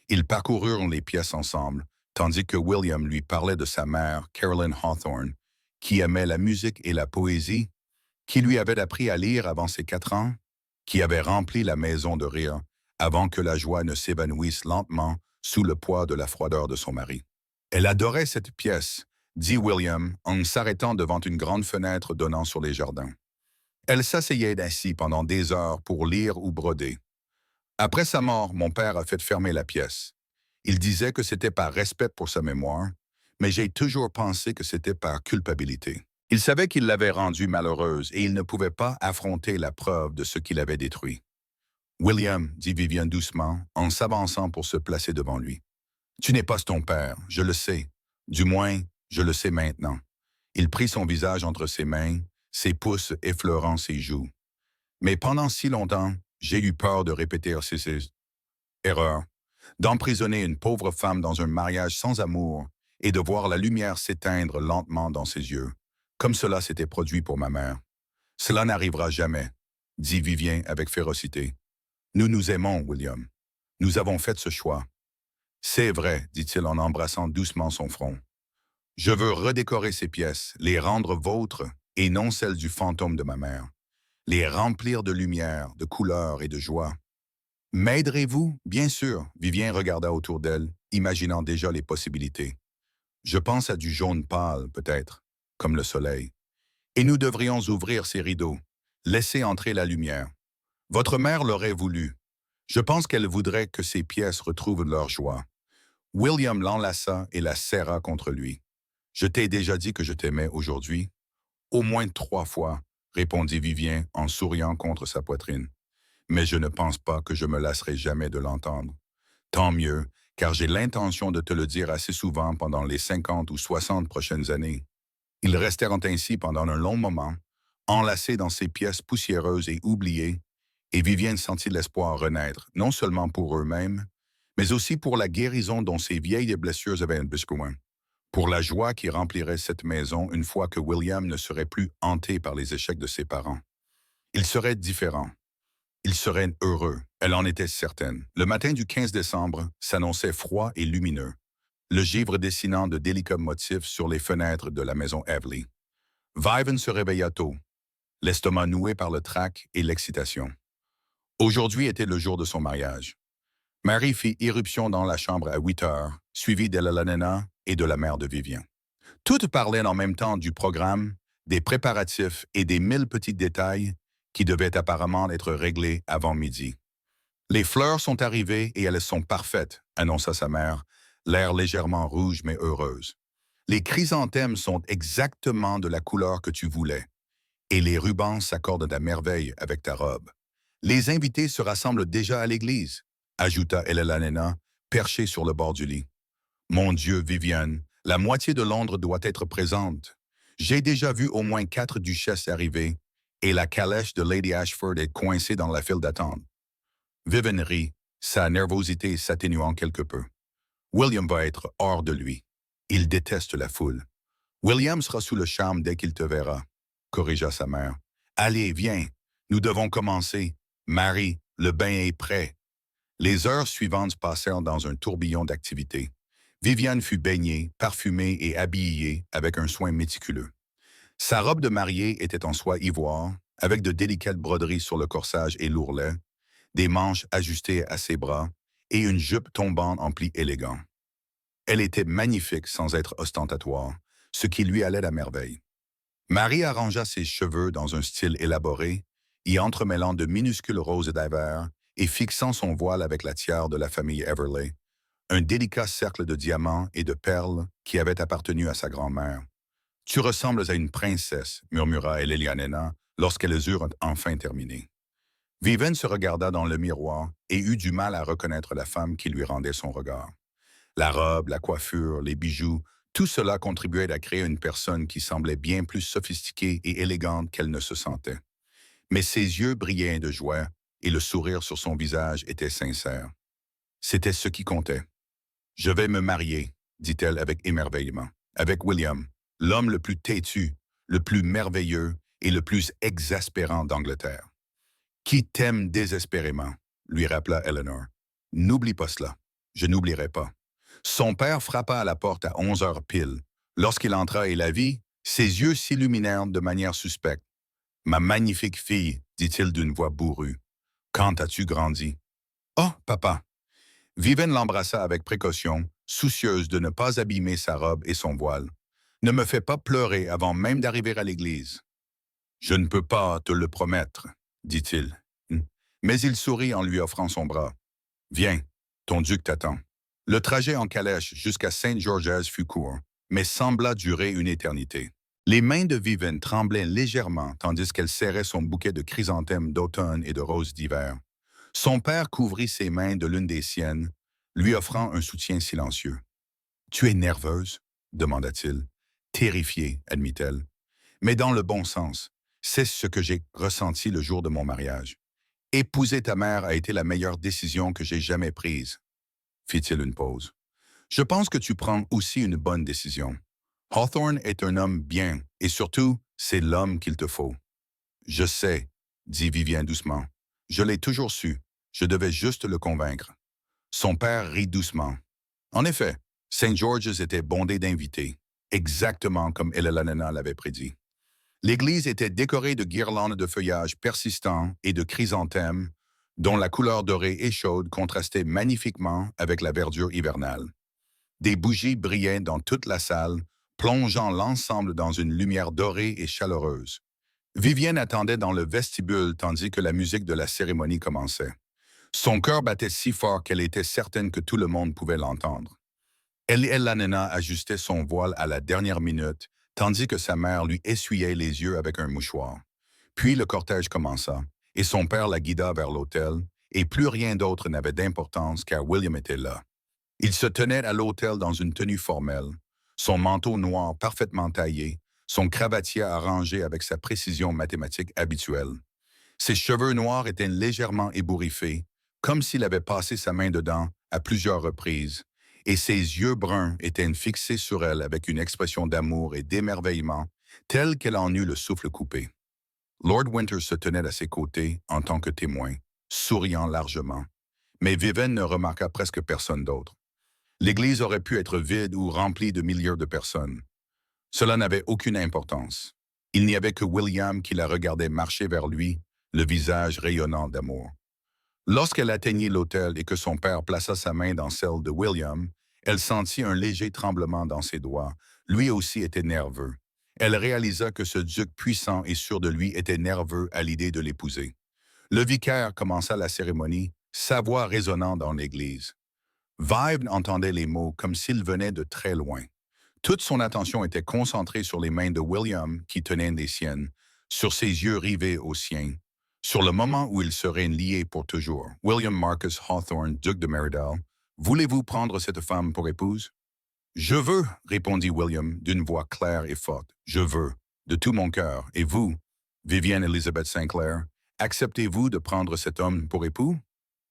Ils parcoururent les pièces ensemble, tandis que William lui parlait de sa mère, Caroline Hawthorne, qui aimait la musique et la poésie, qui lui avait appris à lire avant ses 4 ans, qui avait rempli la maison de rire avant que la joie ne s'évanouisse lentement sous le poids de la froideur de son mari. Elle adorait cette pièce, dit William en s'arrêtant devant une grande fenêtre donnant sur les jardins. Elle s'asseyait ainsi pendant des heures pour lire ou broder. Après sa mort, mon père a fait fermer la pièce. Il disait que c'était par respect pour sa mémoire, mais j'ai toujours pensé que c'était par culpabilité. Il savait qu'il l'avait rendue malheureuse et il ne pouvait pas affronter la preuve de ce qu'il avait détruit. « William, dit Vivienne doucement, en s'avançant pour se placer devant lui. Tu n'es pas ton père, je le sais. Du moins, je le sais maintenant. » Il prit son visage entre ses mains, ses pouces effleurant ses joues. « Mais pendant si longtemps, j'ai eu peur de répéter ces erreurs, d'emprisonner une pauvre femme dans un mariage sans amour et de voir la lumière s'éteindre lentement dans ses yeux, comme cela s'était produit pour ma mère. Cela n'arrivera jamais, dit Vivien avec férocité. Nous nous aimons, William. Nous avons fait ce choix. C'est vrai, dit-il en embrassant doucement son front. Je veux redécorer ces pièces, les rendre vôtres et non celles du fantôme de ma mère. Les remplir de lumière, de couleurs et de joie. M'aiderez-vous? Bien sûr, Vivien regarda autour d'elle, imaginant déjà les possibilités. Je pense à du jaune pâle, peut-être, comme le soleil. Et nous devrions ouvrir ces rideaux, laisser entrer la lumière. Votre mère l'aurait voulu. Je pense qu'elle voudrait que ces pièces retrouvent leur joie. William l'enlaça et la serra contre lui. Je t'ai déjà dit que je t'aimais aujourd'hui. Au moins 3 fois, répondit Vivien en souriant contre sa poitrine. Mais je ne pense pas que je me lasserai jamais de l'entendre. Tant mieux, car j'ai l'intention de te le dire assez souvent pendant les 50 ou 60 prochaines années. Ils restèrent ainsi pendant un long moment, enlacés dans ces pièces poussiéreuses et oubliées, et Vivienne sentit l'espoir renaître, non seulement pour eux-mêmes, mais aussi pour la guérison dont ces vieilles blessures avaient besoin, pour la joie qui remplirait cette maison une fois que William ne serait plus hanté par les échecs de ses parents. Il serait différent. Il serait heureux, elle en était certaine. Le matin du 15 décembre s'annonçait froid et lumineux, le givre dessinant de délicats motifs sur les fenêtres de la maison Everly. Viven se réveilla tôt, l'estomac noué par le trac et l'excitation. Aujourd'hui était le jour de son mariage. Marie fit irruption dans la chambre à 8 heures, suivie d'Ella Nena et de la mère de Vivien. Toutes parlaient en même temps du programme, des préparatifs et des 1000 petits détails qui devaient apparemment être réglés avant midi. Les fleurs sont arrivées et elles sont parfaites, annonça sa mère, l'air légèrement rouge mais heureuse. Les chrysanthèmes sont exactement de la couleur que tu voulais, et les rubans s'accordent à merveille avec ta robe. Les invités se rassemblent déjà à l'église, ajouta Ella Nena, perchée sur le bord du lit. Mon Dieu, Viviane, la moitié de Londres doit être présente. J'ai déjà vu au moins 4 duchesses arriver, et la calèche de Lady Ashford est coincée dans la file d'attente. Vivian rit, sa nervosité s'atténuant quelque peu. William va être hors de lui. Il déteste la foule. William sera sous le charme dès qu'il te verra, corrigea sa mère. Allez, viens, nous devons commencer. Marie, le bain est prêt. Les heures suivantes passèrent dans un tourbillon d'activités. Viviane fut baignée, parfumée et habillée avec un soin méticuleux. Sa robe de mariée était en soie ivoire, avec de délicates broderies sur le corsage et l'ourlet, des manches ajustées à ses bras et une jupe tombante en plis élégants. Elle était magnifique sans être ostentatoire, ce qui lui allait à merveille. Marie arrangea ses cheveux dans un style élaboré, y entremêlant de minuscules roses d'hiver et fixant son voile avec la tiare de la famille Everley, un délicat cercle de diamants et de perles qui avait appartenu à sa grand-mère. « Tu ressembles à une princesse, murmura Eleanor lorsqu'elles eurent enfin terminé. Vivian se regarda dans le miroir et eut du mal à reconnaître la femme qui lui rendait son regard. La robe, la coiffure, les bijoux, tout cela contribuait à créer une personne qui semblait bien plus sophistiquée et élégante qu'elle ne se sentait. Mais ses yeux brillaient de joie et le sourire sur son visage était sincère. C'était ce qui comptait. « Je vais me marier, dit-elle avec émerveillement, avec William, l'homme le plus têtu, le plus merveilleux et le plus exaspérant d'Angleterre. Qui t'aime désespérément, lui rappela Eleanor. N'oublie pas cela. Je n'oublierai pas. Son père frappa à la porte à 11 heures pile. Lorsqu'il entra et la vit, ses yeux s'illuminèrent de manière suspecte. Ma magnifique fille, dit-il d'une voix bourrue. Quand as-tu grandi? Oh, papa! Vivian l'embrassa avec précaution, soucieuse de ne pas abîmer sa robe et son voile. Ne me fais pas pleurer avant même d'arriver à l'église. Je ne peux pas te le promettre, dit-il. Mais il sourit en lui offrant son bras. Viens, ton duc t'attend. Le trajet en calèche jusqu'à Saint George's fut court, mais sembla durer une éternité. Les mains de Vivian tremblaient légèrement tandis qu'elle serrait son bouquet de chrysanthèmes d'automne et de roses d'hiver. Son père couvrit ses mains de l'une des siennes, lui offrant un soutien silencieux. « Tu es nerveuse ?» demanda-t-il. « Terrifiée, admit-elle. Mais dans le bon sens. C'est ce que j'ai ressenti le jour de mon mariage. Épouser ta mère a été la meilleure décision que j'ai jamais prise. » Fit-il une pause. « Je pense que tu prends aussi une bonne décision. Hawthorne est un homme bien, et surtout, c'est l'homme qu'il te faut. »« Je sais, » dit Vivien doucement. « Je l'ai toujours su. Je devais juste le convaincre. » Son père rit doucement. En effet, St. George's était bondé d'invités, exactement comme Elelanena l'avait prédit. L'église était décorée de guirlandes de feuillages persistants et de chrysanthèmes, dont la couleur dorée et chaude contrastait magnifiquement avec la verdure hivernale. Des bougies brillaient dans toute la salle, plongeant l'ensemble dans une lumière dorée et chaleureuse. Vivienne attendait dans le vestibule tandis que la musique de la cérémonie commençait. Son cœur battait si fort qu'elle était certaine que tout le monde pouvait l'entendre. Elanena ajustait son voile à la dernière minute, tandis que sa mère lui essuyait les yeux avec un mouchoir. Puis le cortège commença, et son père la guida vers l'autel, et plus rien d'autre n'avait d'importance car William était là. Il se tenait à l'autel dans une tenue formelle, son manteau noir parfaitement taillé, son cravatier arrangé avec sa précision mathématique habituelle. Ses cheveux noirs étaient légèrement ébouriffés, comme s'il avait passé sa main dedans à plusieurs reprises, et ses yeux bruns étaient fixés sur elle avec une expression d'amour et d'émerveillement, telle qu'elle en eut le souffle coupé. Lord Winters se tenait à ses côtés en tant que témoin, souriant largement, mais Vivienne ne remarqua presque personne d'autre. L'église aurait pu être vide ou remplie de milliers de personnes. Cela n'avait aucune importance. Il n'y avait que William qui la regardait marcher vers lui, le visage rayonnant d'amour. Lorsqu'elle atteignit l'autel et que son père plaça sa main dans celle de William, elle sentit un léger tremblement dans ses doigts. Lui aussi était nerveux. Elle réalisa que ce duc puissant et sûr de lui était nerveux à l'idée de l'épouser. Le vicaire commença la cérémonie, sa voix résonnant dans l'église. Vive entendait les mots comme s'ils venaient de très loin. Toute son attention était concentrée sur les mains de William qui tenaient les siennes, sur ses yeux rivés aux siens, sur le moment où ils seraient liés pour toujours. William Marcus Hawthorne, duc de Meridale, voulez-vous prendre cette femme pour épouse? Je veux, répondit William d'une voix claire et forte. Je veux, de tout mon cœur. Et vous, Vivienne Elizabeth Sinclair, acceptez-vous de prendre cet homme pour époux?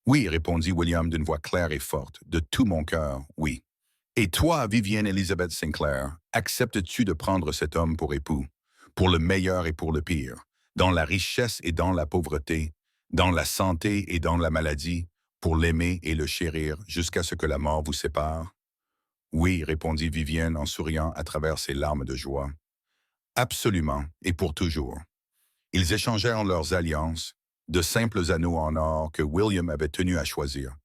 Oui, répondit William d'une voix claire et forte. De tout mon cœur, oui. Et toi, Vivienne Elizabeth Sinclair, acceptes-tu de prendre cet homme pour époux, pour le meilleur et pour le pire, dans la richesse et dans la pauvreté, dans la santé et dans la maladie, pour l'aimer et le chérir jusqu'à ce que la mort vous sépare? Oui, répondit Vivienne en souriant à travers ses larmes de joie. Absolument, et pour toujours. Ils échangèrent leurs alliances, de simples anneaux en or que William avait tenu à choisir.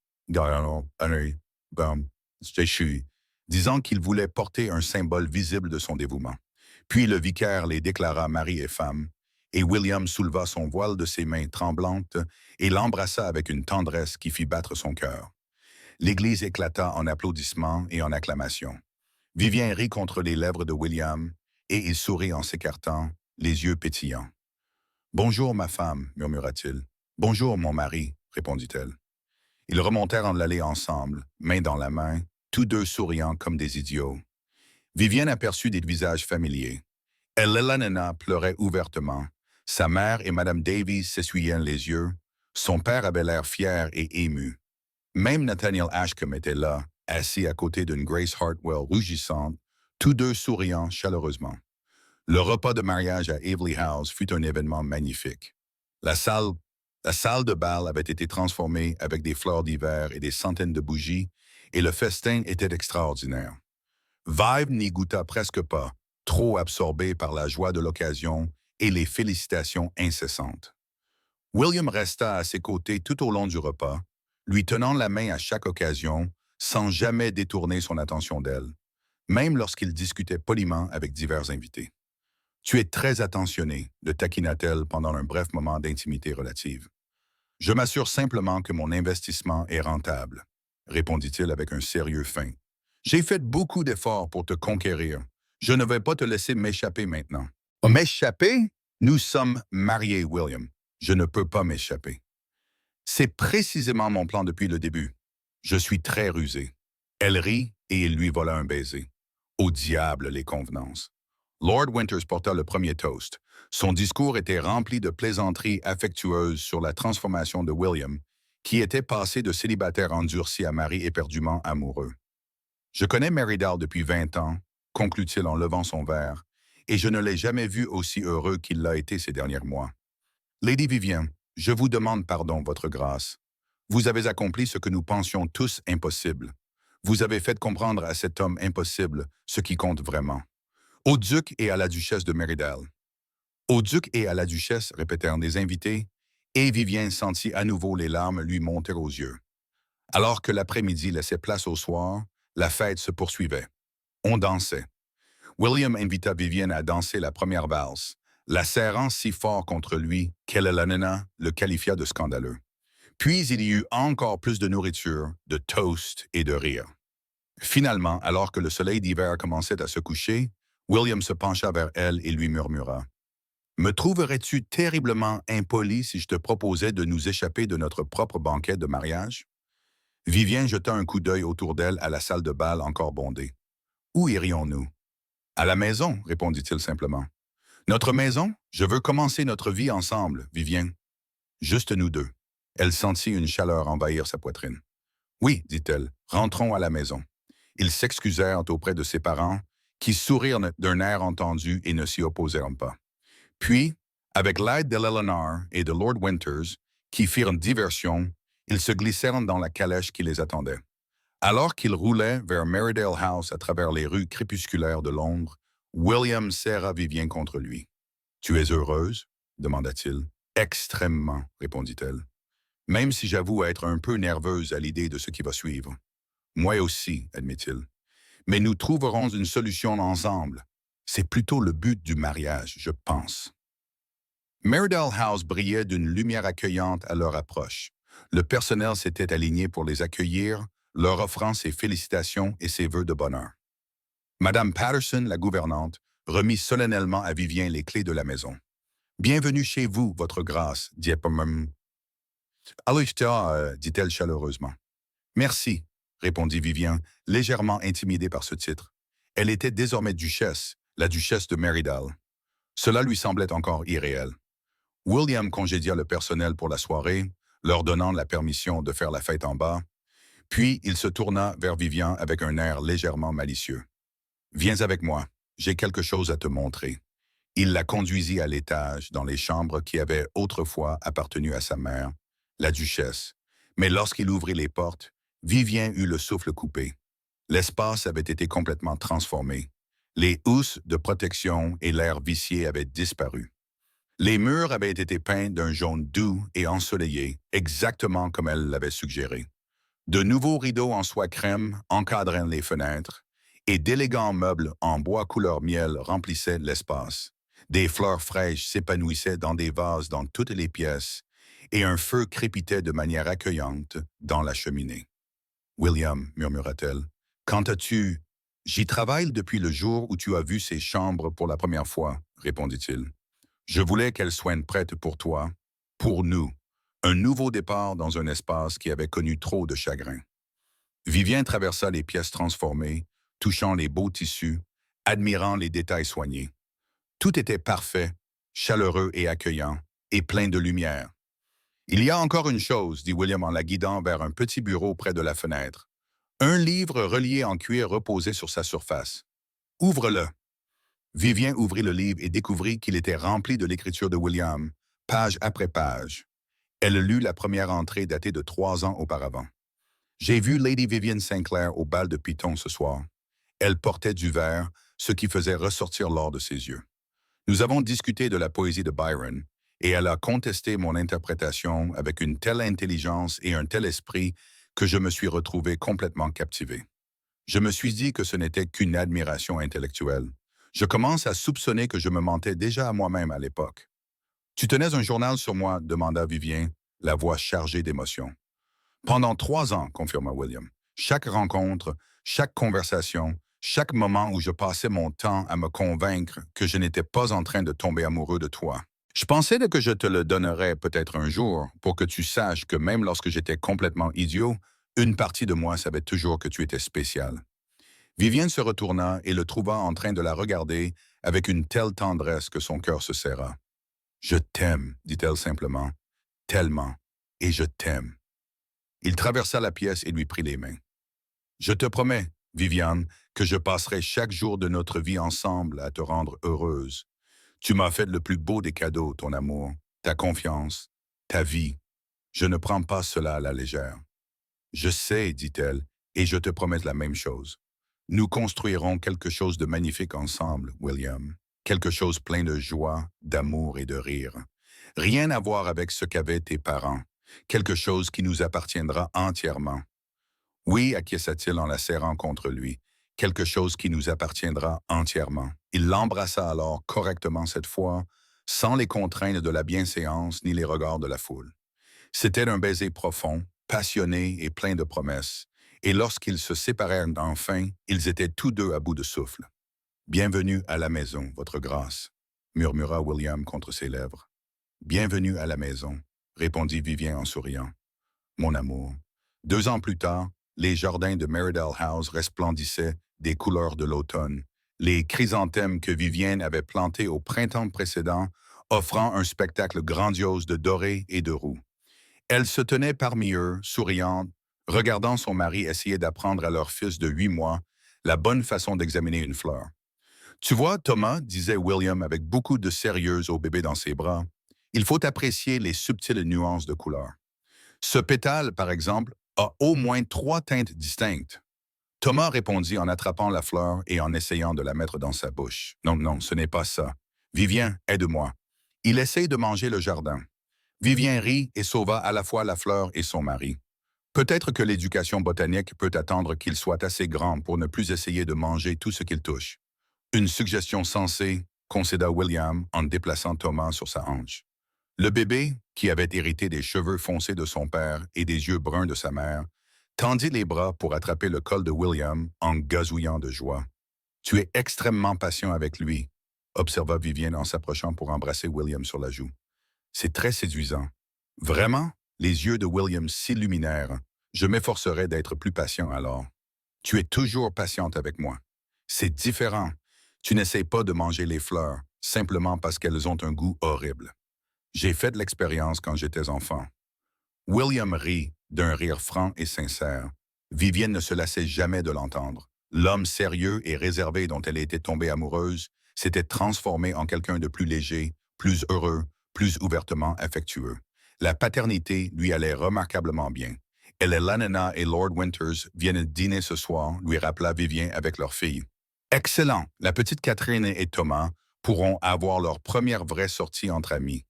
Disant qu'il voulait porter un symbole visible de son dévouement. Puis le vicaire les déclara mari et femme, et William souleva son voile de ses mains tremblantes et l'embrassa avec une tendresse qui fit battre son cœur. L'église éclata en applaudissements et en acclamations. Vivien rit contre les lèvres de William, et il sourit en s'écartant, les yeux pétillants. « Bonjour, ma femme, murmura-t-il. « Bonjour, mon mari, répondit-elle. Ils remontèrent en l'allée ensemble, main dans la main, tous deux souriant comme des idiots. Vivienne aperçut des visages familiers. Elanena pleurait ouvertement. Sa mère et Madame Davies s'essuyaient les yeux. Son père avait l'air fier et ému. Même Nathaniel Ashcombe était là, assis à côté d'une Grace Hartwell rougissante, tous deux souriant chaleureusement. Le repas de mariage à Aveley House fut un événement magnifique. La salle de bal avait été transformée avec des fleurs d'hiver et des centaines de bougies, et le festin était extraordinaire. Vive n'y goûta presque pas, trop absorbé par la joie de l'occasion et les félicitations incessantes. William resta à ses côtés tout au long du repas, lui tenant la main à chaque occasion, sans jamais détourner son attention d'elle, même lorsqu'il discutait poliment avec divers invités. « Tu es très attentionné, le taquina-t-elle pendant un bref moment d'intimité relative. « Je m'assure simplement que mon investissement est rentable, répondit-il avec un sérieux fin. « J'ai fait beaucoup d'efforts pour te conquérir. Je ne vais pas te laisser m'échapper maintenant. »« M'échapper? Nous sommes mariés, William. Je ne peux pas m'échapper. »« C'est précisément mon plan depuis le début. Je suis très rusé. » Elle rit et il lui vola un baiser. Au diable les convenances. Lord Winters porta le premier toast. Son discours était rempli de plaisanteries affectueuses sur la transformation de William, qui était passé de célibataire endurci à mari éperdument amoureux. « Je connais Meridale depuis 20 ans, conclut-il en levant son verre, et je ne l'ai jamais vu aussi heureux qu'il l'a été ces derniers mois. Lady Vivienne, je vous demande pardon, votre grâce. Vous avez accompli ce que nous pensions tous impossible. Vous avez fait comprendre à cet homme impossible ce qui compte vraiment. Au duc et à la duchesse de Mérida. Au duc et à la duchesse, répétèrent des invités, et Vivien sentit à nouveau les larmes lui monter aux yeux. Alors que l'après-midi laissait place au soir, la fête se poursuivait. On dansait. William invita Vivienne à danser la première valse, la serrant si fort contre lui qu'Elena le qualifia de scandaleux. Puis il y eut encore plus de nourriture, de toast et de rire. Finalement, alors que le soleil d'hiver commençait à se coucher, William se pencha vers elle et lui murmura « Me trouverais-tu terriblement impoli si je te proposais de nous échapper de notre propre banquet de mariage ?» Vivien jeta un coup d'œil autour d'elle à la salle de bal encore bondée. « Où irions-nous ?»« À la maison, répondit-il simplement. « Notre maison? Je veux commencer notre vie ensemble, Vivien. »« Juste nous deux. » Elle sentit une chaleur envahir sa poitrine. « Oui, dit-elle, rentrons à la maison. » Ils s'excusèrent auprès de ses parents, qui sourirent d'un air entendu et ne s'y opposèrent pas. Puis, avec l'aide de l'Eleanor et de Lord Winters, qui firent diversion, ils se glissèrent dans la calèche qui les attendait. Alors qu'ils roulaient vers Merridale House à travers les rues crépusculaires de Londres, William serra Vivien contre lui. « Tu es heureuse ?» demanda-t-il. « Extrêmement, répondit-elle. Même si j'avoue être un peu nerveuse à l'idée de ce qui va suivre. Moi aussi, admit-il. Mais nous trouverons une solution ensemble. C'est plutôt le but du mariage, je pense. Merridale House brillait d'une lumière accueillante à leur approche. Le personnel s'était aligné pour les accueillir, leur offrant ses félicitations et ses vœux de bonheur. Madame Patterson, la gouvernante, remit solennellement à Vivien les clés de la maison. « Bienvenue chez vous, votre grâce, dit Aloysia, dit-elle chaleureusement. « Merci, répondit Vivien, légèrement intimidé par ce titre. Elle était désormais duchesse, la duchesse de Merridale. Cela lui semblait encore irréel. William congédia le personnel pour la soirée, leur donnant la permission de faire la fête en bas, puis il se tourna vers Vivien avec un air légèrement malicieux. « Viens avec moi, j'ai quelque chose à te montrer. » Il la conduisit à l'étage, dans les chambres qui avaient autrefois appartenu à sa mère, la duchesse. Mais lorsqu'il ouvrit les portes, Vivien eut le souffle coupé. L'espace avait été complètement transformé. Les housses de protection et l'air vicié avaient disparu. Les murs avaient été peints d'un jaune doux et ensoleillé, exactement comme elle l'avait suggéré. De nouveaux rideaux en soie crème encadraient les fenêtres, et d'élégants meubles en bois couleur miel remplissaient l'espace. Des fleurs fraîches s'épanouissaient dans des vases dans toutes les pièces, et un feu crépitait de manière accueillante dans la cheminée. « William, murmura-t-elle, quand as-tu... »« J'y travaille depuis le jour où tu as vu ces chambres pour la première fois, » répondit-il. « Je voulais qu'elles soient prêtes pour toi, pour nous, un nouveau départ dans un espace qui avait connu trop de chagrin. » Vivien traversa les pièces transformées, touchant les beaux tissus, admirant les détails soignés. Tout était parfait, chaleureux et accueillant, et plein de lumière. « Il y a encore une chose, dit William en la guidant vers un petit bureau près de la fenêtre. Un livre relié en cuir reposait sur sa surface. « Ouvre-le. » Vivien ouvrit le livre et découvrit qu'il était rempli de l'écriture de William, page après page. Elle lut la première entrée datée de 3 ans auparavant. « J'ai vu Lady Vivienne Sinclair au bal de Python ce soir. Elle portait du vert, ce qui faisait ressortir l'or de ses yeux. Nous avons discuté de la poésie de Byron, et elle a contesté mon interprétation avec une telle intelligence et un tel esprit que je me suis retrouvé complètement captivé. Je me suis dit que ce n'était qu'une admiration intellectuelle. Je commence à soupçonner que je me mentais déjà à moi-même à l'époque. « Tu tenais un journal sur moi ?» demanda Vivien, la voix chargée d'émotion. « Pendant 3 ans, confirma William. Chaque rencontre, chaque conversation, chaque moment où je passais mon temps à me convaincre que je n'étais pas en train de tomber amoureux de toi. Je pensais que je te le donnerais peut-être un jour pour que tu saches que même lorsque j'étais complètement idiot, une partie de moi savait toujours que tu étais spécial. » Vivienne se retourna et le trouva en train de la regarder avec une telle tendresse que son cœur se serra. « Je t'aime, dit-elle simplement, tellement, et je t'aime. » Il traversa la pièce et lui prit les mains. « Je te promets, Viviane, que je passerai chaque jour de notre vie ensemble à te rendre heureuse. Tu m'as fait le plus beau des cadeaux, ton amour, ta confiance, ta vie. Je ne prends pas cela à la légère. »« Je sais, dit-elle, Et je te promets la même chose. Nous construirons quelque chose de magnifique ensemble, William. Quelque chose plein de joie, d'amour et de rire. Rien à voir avec ce qu'avaient tes parents. Quelque chose qui nous appartiendra entièrement. Oui, acquiesça-t-il en la serrant contre lui. Quelque chose qui nous appartiendra entièrement. Il l'embrassa alors correctement cette fois, sans les contraintes de la bienséance ni les regards de la foule. C'était un baiser profond, passionné et plein de promesses. Et lorsqu'ils se séparèrent enfin, ils étaient tous deux à bout de souffle. Bienvenue à la maison, votre grâce, murmura William contre ses lèvres. Bienvenue à la maison, répondit Vivien en souriant. Mon amour. 2 ans plus tard, les jardins de Meridell House resplendissaient des couleurs de l'automne. Les chrysanthèmes que Vivienne avait plantés au printemps précédent, offrant un spectacle grandiose de doré et de roux. Elle se tenait parmi eux, souriante, regardant son mari essayer d'apprendre à leur fils de 8 mois la bonne façon d'examiner une fleur. Tu vois, Thomas, disait William avec beaucoup de sérieux au bébé dans ses bras, il faut apprécier les subtiles nuances de couleur. Ce pétale, par exemple, a au moins 3 teintes distinctes. Thomas répondit en attrapant la fleur et en essayant de la mettre dans sa bouche. Non, non, ce n'est pas ça. Vivien, aide-moi. Il essaye de manger le jardin. Vivien rit et sauva à la fois la fleur et son mari. Peut-être que l'éducation botanique peut attendre qu'il soit assez grand pour ne plus essayer de manger tout ce qu'il touche. Une suggestion sensée, concéda William en déplaçant Thomas sur sa hanche. Le bébé, qui avait hérité des cheveux foncés de son père et des yeux bruns de sa mère, tendit les bras pour attraper le col de William en gazouillant de joie. « Tu es extrêmement patient avec lui », observa Vivienne en s'approchant pour embrasser William sur la joue. « C'est très séduisant. » « Vraiment? » Les yeux de William s'illuminèrent. « Je m'efforcerai d'être plus patient alors. »« Tu es toujours patiente avec moi. »« C'est différent. Tu n'essaies pas de manger les fleurs, simplement parce qu'elles ont un goût horrible. J'ai fait de l'expérience quand j'étais enfant. » William rit d'un rire franc et sincère. Vivienne ne se lassait jamais de l'entendre. L'homme sérieux et réservé dont elle était tombée amoureuse s'était transformé en quelqu'un de plus léger, plus heureux, plus ouvertement affectueux. La paternité lui allait remarquablement bien. Eleanor et Lord Winters viennent dîner ce soir, lui rappela Vivien avec leur fille. Excellent! La petite Catherine et Thomas pourront avoir leur première vraie sortie entre amis.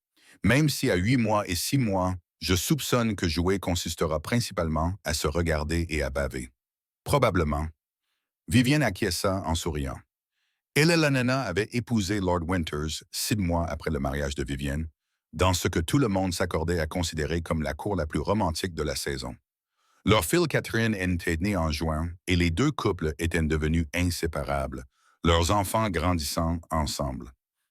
Même si à 8 mois et 6 mois, je soupçonne que jouer consistera principalement à se regarder et à baver. Probablement. Vivienne acquiesça en souriant. Eleanor avait épousé Lord Winters 6 mois après le mariage de Vivienne, dans ce que tout le monde s'accordait à considérer comme la cour la plus romantique de la saison. Leur fille Catherine était née en juin et les 2 couples étaient devenus inséparables, leurs enfants grandissant ensemble.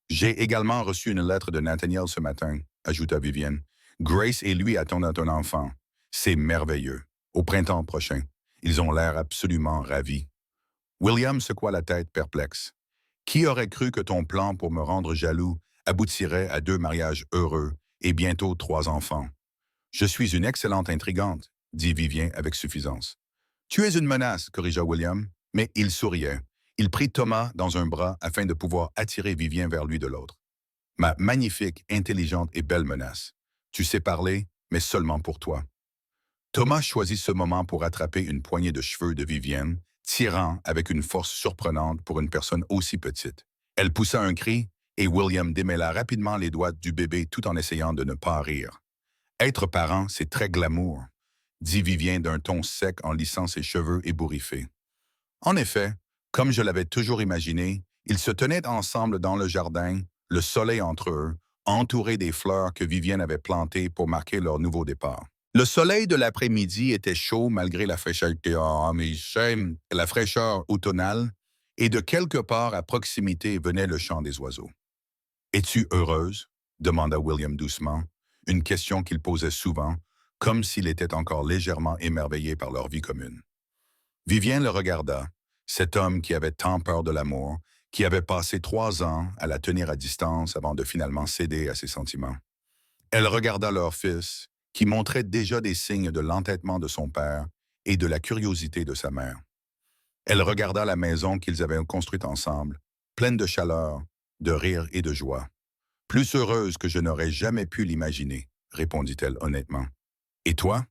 J'ai également reçu une lettre de Nathaniel ce matin, ajouta Vivienne. Grace et lui attendent un enfant. C'est merveilleux. Au printemps prochain. Ils ont l'air absolument ravis. William secoua la tête perplexe. Qui aurait cru que ton plan pour me rendre jaloux aboutirait à 2 mariages heureux et bientôt 3 enfants? Je suis une excellente intrigante, dit Vivien avec suffisance. Tu es une menace, corrigea William, mais il souriait. Il prit Thomas dans un bras afin de pouvoir attirer Vivien vers lui de l'autre. Ma magnifique, intelligente et belle menace. Tu sais parler, mais seulement pour toi. Thomas choisit ce moment pour attraper une poignée de cheveux de Vivienne, tirant avec une force surprenante pour une personne aussi petite. Elle poussa un cri et William démêla rapidement les doigts du bébé tout en essayant de ne pas rire. Être parent, c'est très glamour, dit Vivien d'un ton sec en lissant ses cheveux ébouriffés. En effet, comme je l'avais toujours imaginé, ils se tenaient ensemble dans le jardin, le soleil entre eux, entourés des fleurs que Vivienne avait plantées pour marquer leur nouveau départ. Le soleil de l'après-midi était chaud malgré la fraîcheur automnale, et de quelque part à proximité venait le chant des oiseaux. « Es-tu heureuse? » demanda William doucement, une question qu'il posait souvent, comme s'il était encore légèrement émerveillé par leur vie commune. Vivien le regarda, cet homme qui avait tant peur de l'amour, qui avait passé 3 ans à la tenir à distance avant de finalement céder à ses sentiments. Elle regarda leur fils, qui montrait déjà des signes de l'entêtement de son père et de la curiosité de sa mère. Elle regarda la maison qu'ils avaient construite ensemble, pleine de chaleur, de rire et de joie. « Plus heureuse que je n'aurais jamais pu l'imaginer, » répondit-elle honnêtement. « Et toi? »«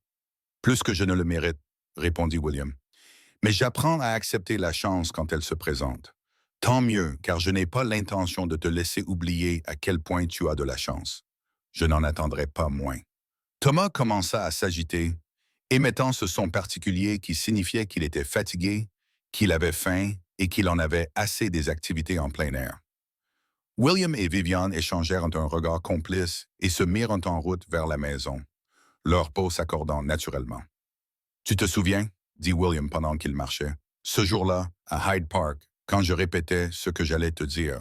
Plus que je ne le mérite, » répondit William. Mais j'apprends à accepter la chance quand elle se présente. Tant mieux, car je n'ai pas l'intention de te laisser oublier à quel point tu as de la chance. Je n'en attendrai pas moins. Thomas commença à s'agiter, émettant ce son particulier qui signifiait qu'il était fatigué, qu'il avait faim et qu'il en avait assez des activités en plein air. William et Vivian échangèrent un regard complice et se mirent en route vers la maison, leurs peaux s'accordant naturellement. Tu te souviens, dit William pendant qu'il marchait, ce jour-là, à Hyde Park, quand je répétais ce que j'allais te dire.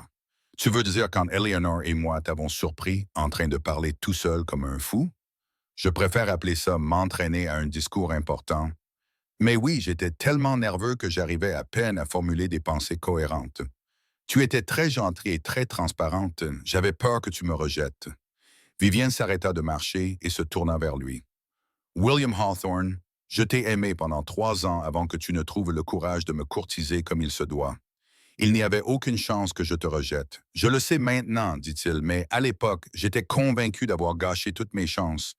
Tu veux dire quand Eleanor et moi t'avons surpris en train de parler tout seul comme un fou? Je préfère appeler ça m'entraîner à un discours important. Mais oui, j'étais tellement nerveux que j'arrivais à peine à formuler des pensées cohérentes. Tu étais très gentille et très transparente. J'avais peur que tu me rejettes. Vivienne s'arrêta de marcher et se tourna vers lui. William Hawthorne, je t'ai aimé pendant 3 ans avant que tu ne trouves le courage de me courtiser comme il se doit. Il n'y avait aucune chance que je te rejette. Je le sais maintenant, dit-il, mais à l'époque, j'étais convaincu d'avoir gâché toutes mes chances,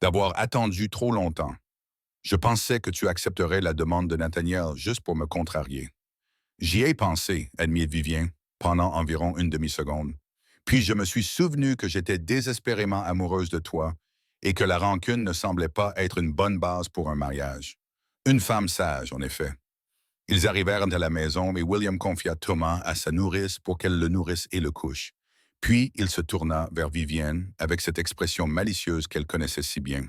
d'avoir attendu trop longtemps. Je pensais que tu accepterais la demande de Nathaniel juste pour me contrarier. J'y ai pensé, admit Vivien, pendant environ une demi-seconde. Puis je me suis souvenu que j'étais désespérément amoureuse de toi et que la rancune ne semblait pas être une bonne base pour un mariage. Une femme sage, en effet. Ils arrivèrent à la maison et William confia Thomas à sa nourrice pour qu'elle le nourrisse et le couche. Puis il se tourna vers Vivienne avec cette expression malicieuse qu'elle connaissait si bien.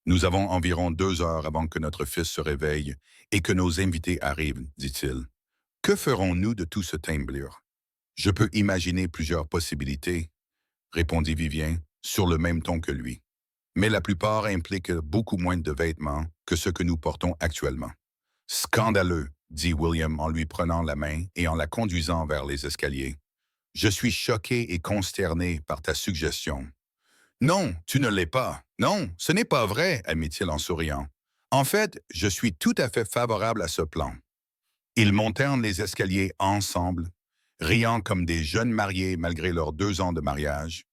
Nous avons environ 2 heures avant que notre fils se réveille et que nos invités arrivent, dit-il. Que ferons-nous de tout ce timbre? Je peux imaginer plusieurs possibilités, répondit Vivien, sur le même ton que lui. Mais la plupart impliquent beaucoup moins de vêtements que ce que nous portons actuellement. Scandaleux, dit William en lui prenant la main et en la conduisant vers les escaliers. Je suis choqué et consterné par ta suggestion. Non, tu ne l'es pas. Non, ce n'est pas vrai, admit-il en souriant. En fait, je suis tout à fait favorable à ce plan. Ils montèrent les escaliers ensemble, riant comme des jeunes mariés malgré leurs 2 ans de mariage,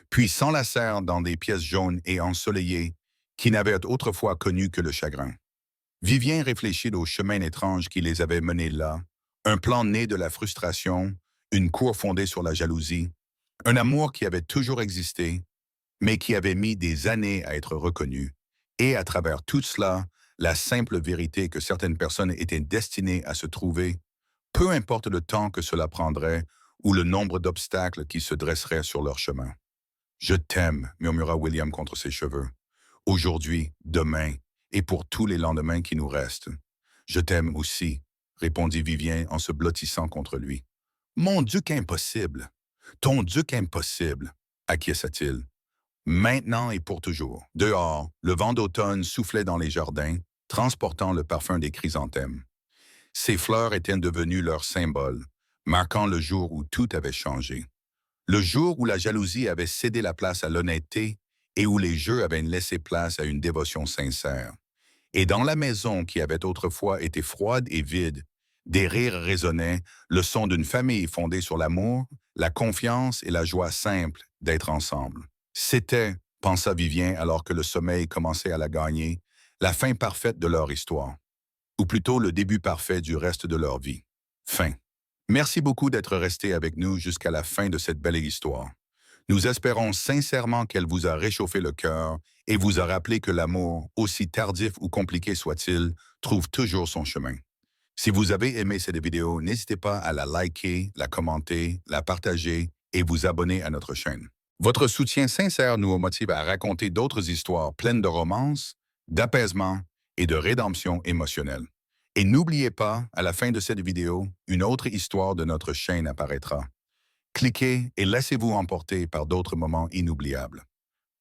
puis s'enlacèrent dans des pièces jaunes et ensoleillées qui n'avaient autrefois connu que le chagrin. Vivien réfléchit au chemin étrange qui les avait menés là, un plan né de la frustration, une cour fondée sur la jalousie, un amour qui avait toujours existé, mais qui avait mis des années à être reconnu, et à travers tout cela, la simple vérité que certaines personnes étaient destinées à se trouver, peu importe le temps que cela prendrait ou le nombre d'obstacles qui se dresseraient sur leur chemin. « Je t'aime », murmura William contre ses cheveux. « Aujourd'hui, demain, et pour tous les lendemains qui nous restent. »« Je t'aime aussi », répondit Vivien en se blottissant contre lui. « Mon duc impossible, ton duc impossible, acquiesça-t-il. Maintenant et pour toujours. Dehors, le vent d'automne soufflait dans les jardins, transportant le parfum des chrysanthèmes. Ces fleurs étaient devenues leur symbole, marquant le jour où tout avait changé. Le jour où la jalousie avait cédé la place à l'honnêteté et où les jeux avaient laissé place à une dévotion sincère. Et dans la maison qui avait autrefois été froide et vide, des rires résonnaient, le son d'une famille fondée sur l'amour, la confiance et la joie simple d'être ensemble. C'était, pensa Vivien alors que le sommeil commençait à la gagner, la fin parfaite de leur histoire, ou plutôt le début parfait du reste de leur vie. Fin. Merci beaucoup d'être resté avec nous jusqu'à la fin de cette belle histoire. Nous espérons sincèrement qu'elle vous a réchauffé le cœur et vous a rappelé que l'amour, aussi tardif ou compliqué soit-il, trouve toujours son chemin. Si vous avez aimé cette vidéo, n'hésitez pas à la liker, la commenter, la partager et vous abonner à notre chaîne. Votre soutien sincère nous motive à raconter d'autres histoires pleines de romance, d'apaisement et de rédemption émotionnelle. Et n'oubliez pas, à la fin de cette vidéo, une autre histoire de notre chaîne apparaîtra. Cliquez et laissez-vous emporter par d'autres moments inoubliables.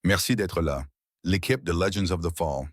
Merci d'être là. L'équipe de Legends of the Fall.